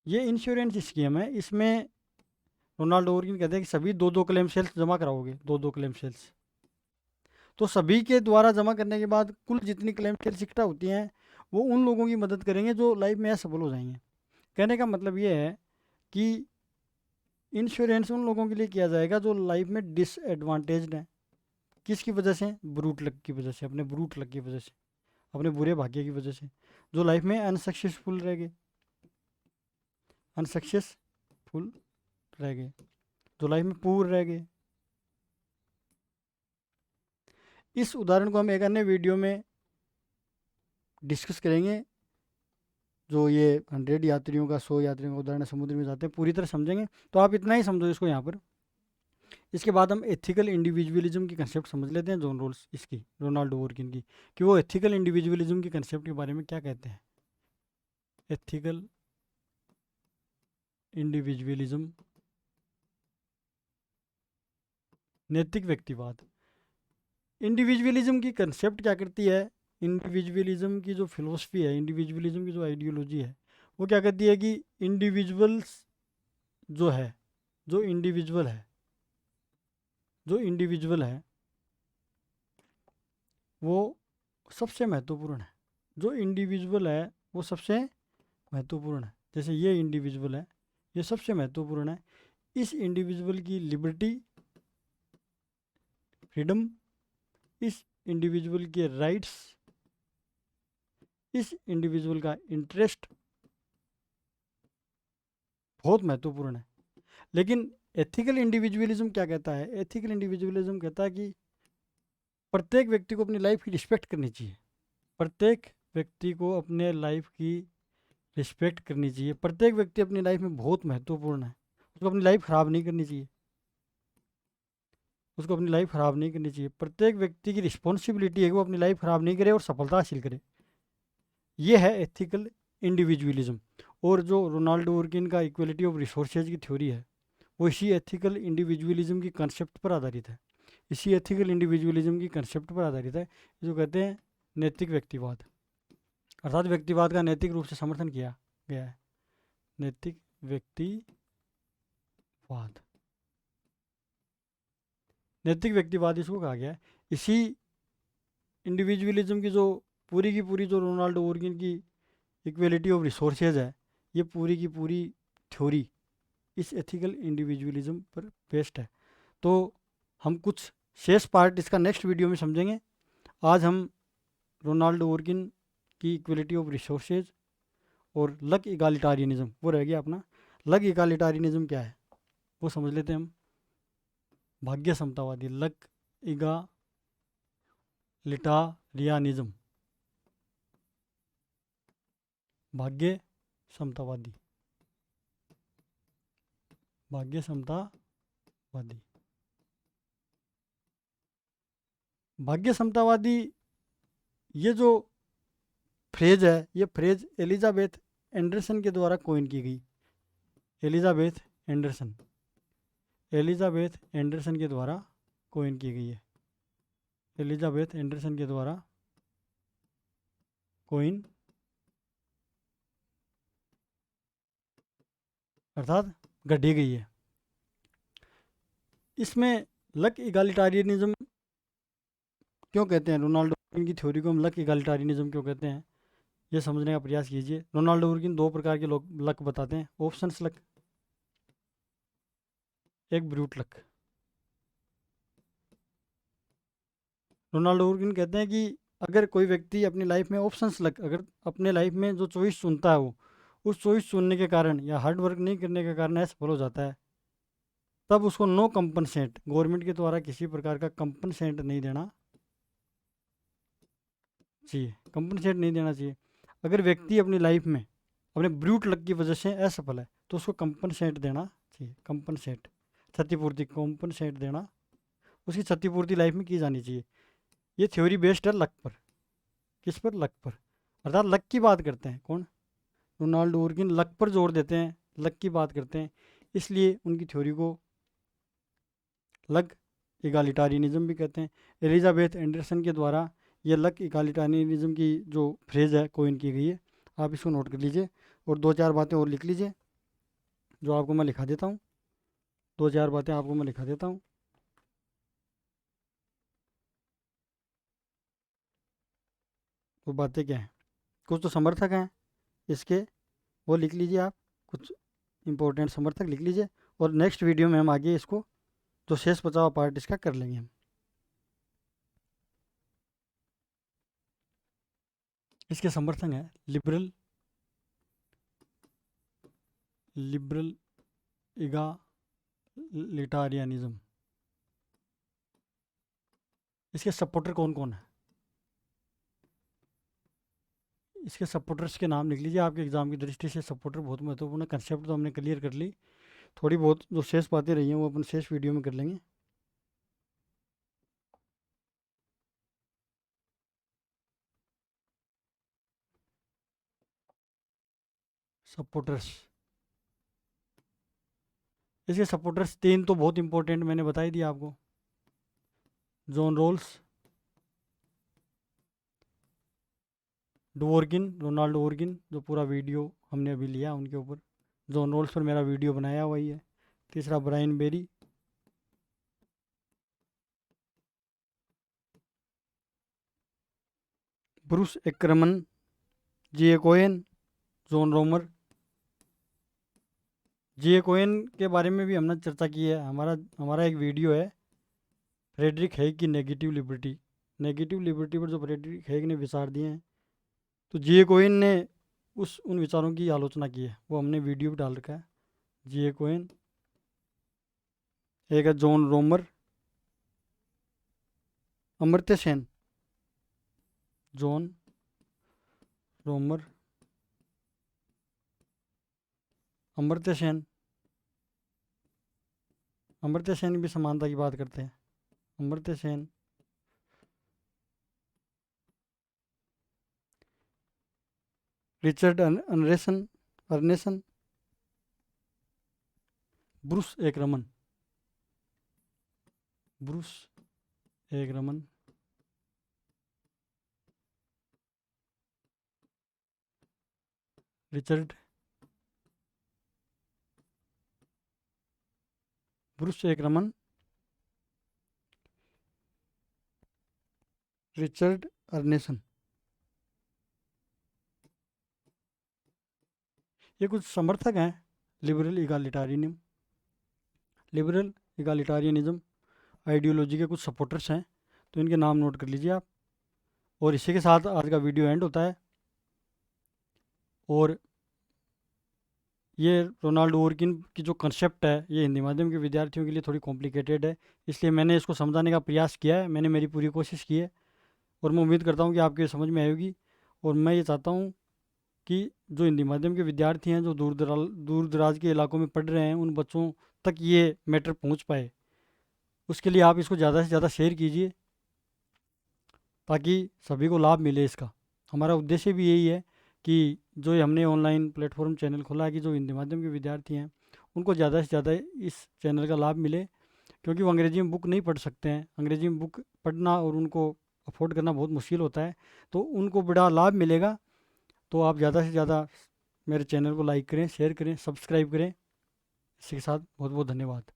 Speaker 1: ये इंश्योरेंस स्कीम है, इसमें रोनाल्डो ओरकिन कहते हैं कि सभी 2-2 क्लेम सेल्स जमा कराओगे, 2-2 क्लेम सेल्स, तो सभी के द्वारा जमा करने के बाद कुल जितनी क्लेम सेल्स इकट्ठा होती हैं वो उन लोगों की मदद करेंगे जो लाइफ में असफल हो जाएंगे। कहने का मतलब ये है कि इंश्योरेंस उन लोगों के लिए किया जाएगा जो लाइफ में डिसएडवांटेज्ड हैं, किसकी वजह से, ब्रूट लक की वजह से, अपने ब्रूट लक की वजह से, अपने बुरे भाग्य की वजह से, जो लाइफ में अनसक्सेसफुल रह गए, अनसक्सेसफुल रह गए, जो लाइफ में पूर रह गए। इस उदाहरण को हम एक अन्य वीडियो में डिस्कस करेंगे, जो ये 100 यात्रियों का 100 यात्रियों का उदाहरण समुद्र में जाते हैं, पूरी तरह समझेंगे, तो आप इतना ही समझो इसको यहाँ पर। इसके बाद हम एथिकल इंडिविजुअलिज्म की कंसेप्ट समझ लेते हैं, जॉन रोल्स इसकी, रोनाल्डो ओरकिन की, कि वो एथिकल इंडिविजुअलिज्म की कंसेप्ट के बारे में क्या कहते हैं। एथिकल इंडिविजुअलिज्म, नैतिक व्यक्तिवाद, इंडिविजुअलिज्म की कंसेप्ट क्या करती है, इंडिविजुअलिज्म की जो फिलोसफी है, इंडिविजुअलिज्म की जो आइडियोलॉजी है, वो क्या कहती है कि इंडिविजुअल्स जो है, जो इंडिविजुअल है, जो इंडिविजुअल है वो सबसे महत्वपूर्ण है, जो इंडिविजुअल है वो सबसे महत्वपूर्ण है, जैसे ये इंडिविजुअल है, ये सबसे महत्वपूर्ण है, इस इंडिविजुअल की लिबर्टी, फ्रीडम, इस इंडिविजुअल के राइट्स, इस इंडिविजुअल का इंटरेस्ट बहुत महत्वपूर्ण है। लेकिन एथिकल इंडिविजुअलिज्म क्या कहता है? एथिकल इंडिविजुअलिज्म कहता है कि प्रत्येक व्यक्ति को अपनी लाइफ की रिस्पेक्ट करनी चाहिए। प्रत्येक व्यक्ति को अपने लाइफ की रिस्पेक्ट करनी चाहिए। प्रत्येक व्यक्ति अपनी लाइफ में बहुत महत्वपूर्ण है, उसको अपनी लाइफ ख़राब नहीं करनी चाहिए, उसको अपनी लाइफ ख़राब नहीं करनी चाहिए। प्रत्येक व्यक्ति की रिस्पॉन्सिबिलिटी है कि वो अपनी लाइफ ख़राब नहीं करे और सफलता हासिल करे। ये है एथिकल इंडिविजुअलिज्म। और जो रोनाल्ड वर्किन का इक्वलिटी ऑफ रिसोर्सेज की थ्योरी है, वो इसी एथिकल इंडिविजुअलिज्म की कंसेप्ट पर आधारित है। इसी एथिकल इंडिविजुअलिज्म की कंसेप्ट पर आधारित है, जो कहते हैं नैतिक व्यक्तिवाद। अर्थात व्यक्तिवाद का नैतिक रूप से समर्थन किया गया है। नैतिक व्यक्तिवाद, नैतिक व्यक्तिवाद इसको कहा गया है। इसी इंडिविजुअलिज्म की जो पूरी जो रोनाल्ड वर्किन की इक्वलिटी ऑफ रिसोर्सेज है, ये पूरी की पूरी थ्योरी इस एथिकल इंडिविजुअलिज्म पर बेस्ड है। तो हम कुछ शेष पार्ट इसका नेक्स्ट वीडियो में समझेंगे। आज हम रोनाल्ड वर्किन की इक्वलिटी ऑफ रिसोर्सेज और लक इगालिटारियनिज्म, वो रह गया अपना। लक इगालिटारियनिज्म क्या है वो समझ लेते हैं हम। भाग्य समतावादी, लक इगालिटारियनिज्म, भाग्य समतावादी, भाग्य समतावादी। भाग्य समतावादी, ये जो फ्रेज है, ये फ्रेज एलिजाबेथ एंडरसन के द्वारा कॉइन की गई। एलिजाबेथ एंडरसन, एलिजाबेथ एंडरसन के द्वारा कॉइन की गई है। एलिजाबेथ एंडरसन के द्वारा कॉइन, अर्थात गढ़ी गई है। इसमें लक इगालिटारियनिज्म क्यों कहते हैं? रोनाल्ड वर्किन की थ्योरी को हम लक इगालिटारियनिज्म क्यों कहते हैं, ये समझने का प्रयास कीजिए। रोनाल्ड वर्किन दो प्रकार के लोग लक बताते हैं, ऑप्शंस लक, एक ब्रूट लक। रोनाल्ड वर्किन कहते हैं कि अगर कोई व्यक्ति अपनी लाइफ में ऑप्शंस लक, अगर अपने लाइफ में जो चॉइस चुनता है वो उस चॉइस चुनने के कारण या हार्ड वर्क नहीं करने के कारण असफल हो जाता है, तब उसको नो कंपनसेट, गवर्नमेंट के द्वारा किसी प्रकार का कंपनसेट नहीं देना चाहिए, कंपनसेट नहीं देना चाहिए। अगर व्यक्ति अपनी लाइफ में अपने ब्रूट लक की वजह से असफल है तो उसको कंपनसेट देना चाहिए। कंपनसेट, क्षतिपूर्ति, कंपनसेट देना, उसकी क्षतिपूर्ति लाइफ में की जानी चाहिए। ये थ्योरी बेस्ड है लक पर। किस पर? लक पर। अर्थात लक की बात करते हैं कौन? रोनाल्ड वर्किन लक पर जोर देते हैं, लक की बात करते हैं, इसलिए उनकी थ्योरी को लक इगालिटारियनिज्म भी कहते हैं। एलिजाबेथ एंडरसन के द्वारा ये लक इगालिटारियनिज्म की जो फ्रेज है कोइन की गई है। आप इसको नोट कर लीजिए और दो चार बातें और लिख लीजिए जो आपको मैं लिखा देता हूँ। दो चार बातें आपको मैं लिखा देता हूँ। वो बातें क्या हैं? कुछ तो समर्थक हैं इसके, वो लिख लीजिए आप, कुछ इंपॉर्टेंट समर्थक लिख लीजिए। और नेक्स्ट वीडियो में हम आगे इसको जो शेष बचा हुआ पार्ट इसका कर लेंगे हम। इसके समर्थक हैं लिबरल, लिबरल इगालिटारियनिज्म। इसके सपोर्टर कौन कौन है? इसके सपोर्टर्स के नाम लिख लीजिए। आपके एग्जाम की दृष्टि से सपोर्टर बहुत महत्वपूर्ण है। कंसेप्ट तो हमने क्लियर कर ली, थोड़ी बहुत जो शेष बातें रही हैं वो अपन शेष वीडियो में कर लेंगे। सपोर्टर्स, इसके सपोर्टर्स तीन तो बहुत इंपॉर्टेंट मैंने बता ही दिया आपको। जॉन रोल्स, डवर्किन, रोनाल्ड वर्किन, जो पूरा वीडियो हमने अभी लिया उनके ऊपर। जॉन रोल्स पर मेरा वीडियो बनाया हुआ ही है। तीसरा ब्रायन बेरी, ब्रूस एक्करमन, जी ए कोएन, जॉन रोमर। जी ए कोएन के बारे में भी हमने चर्चा की है। हमारा हमारा एक वीडियो है फ्रेडरिक हेग की नेगेटिव लिबर्टी नेगेटिव लिबर्टी पर जो फ्रेडरिक हेग ने विचार दिए हैं, तो जे कोइन ने उन विचारों की आलोचना की है, वो हमने वीडियो भी डाल रखा है। जे कोइन, एक है John Roemer, Amartya Sen, John Roemer, Amartya Sen. Amartya Sen भी समानता की बात करते हैं। Amartya Sen, Richard Arneson, Bruce Ackerman, Bruce Ackerman, Richard Bruce Ackerman, Richard Arneson. ये कुछ समर्थक हैं लिबरल इगालिटारियनिज्म आइडियोलॉजी के कुछ सपोर्टर्स हैं, तो इनके नाम नोट कर लीजिए आप। और इसी के साथ आज का वीडियो एंड होता है। और ये रोनाल्ड ओरकिन की जो कंसेप्ट है, ये हिंदी माध्यम के विद्यार्थियों के लिए थोड़ी कॉम्प्लिकेटेड है, इसलिए मैंने इसको समझाने का प्रयास किया है। मैंने मेरी पूरी कोशिश की है और मैं उम्मीद करता हूँ कि आपके समझ में आएगी। और मैं ये चाहता हूँ कि जो हिंदी माध्यम के विद्यार्थी हैं, जो दूर दराज के इलाकों में पढ़ रहे हैं, उन बच्चों तक ये मैटर पहुँच पाए। उसके लिए आप इसको ज़्यादा से ज़्यादा शेयर कीजिए ताकि सभी को लाभ मिले इसका। हमारा उद्देश्य भी यही है कि जो ये हमने ऑनलाइन प्लेटफॉर्म चैनल खोला है कि जो हिंदी माध्यम के विद्यार्थी हैं उनको ज़्यादा से ज़्यादा इस चैनल का लाभ मिले, क्योंकि वो अंग्रेजी में बुक नहीं पढ़ सकते हैं। अंग्रेजी में बुक पढ़ना और उनको अफोर्ड करना बहुत मुश्किल होता है, तो उनको बड़ा लाभ मिलेगा। तो आप ज़्यादा से ज़्यादा मेरे चैनल को लाइक करें, शेयर करें, सब्सक्राइब करें। इसी के साथ बहुत बहुत धन्यवाद।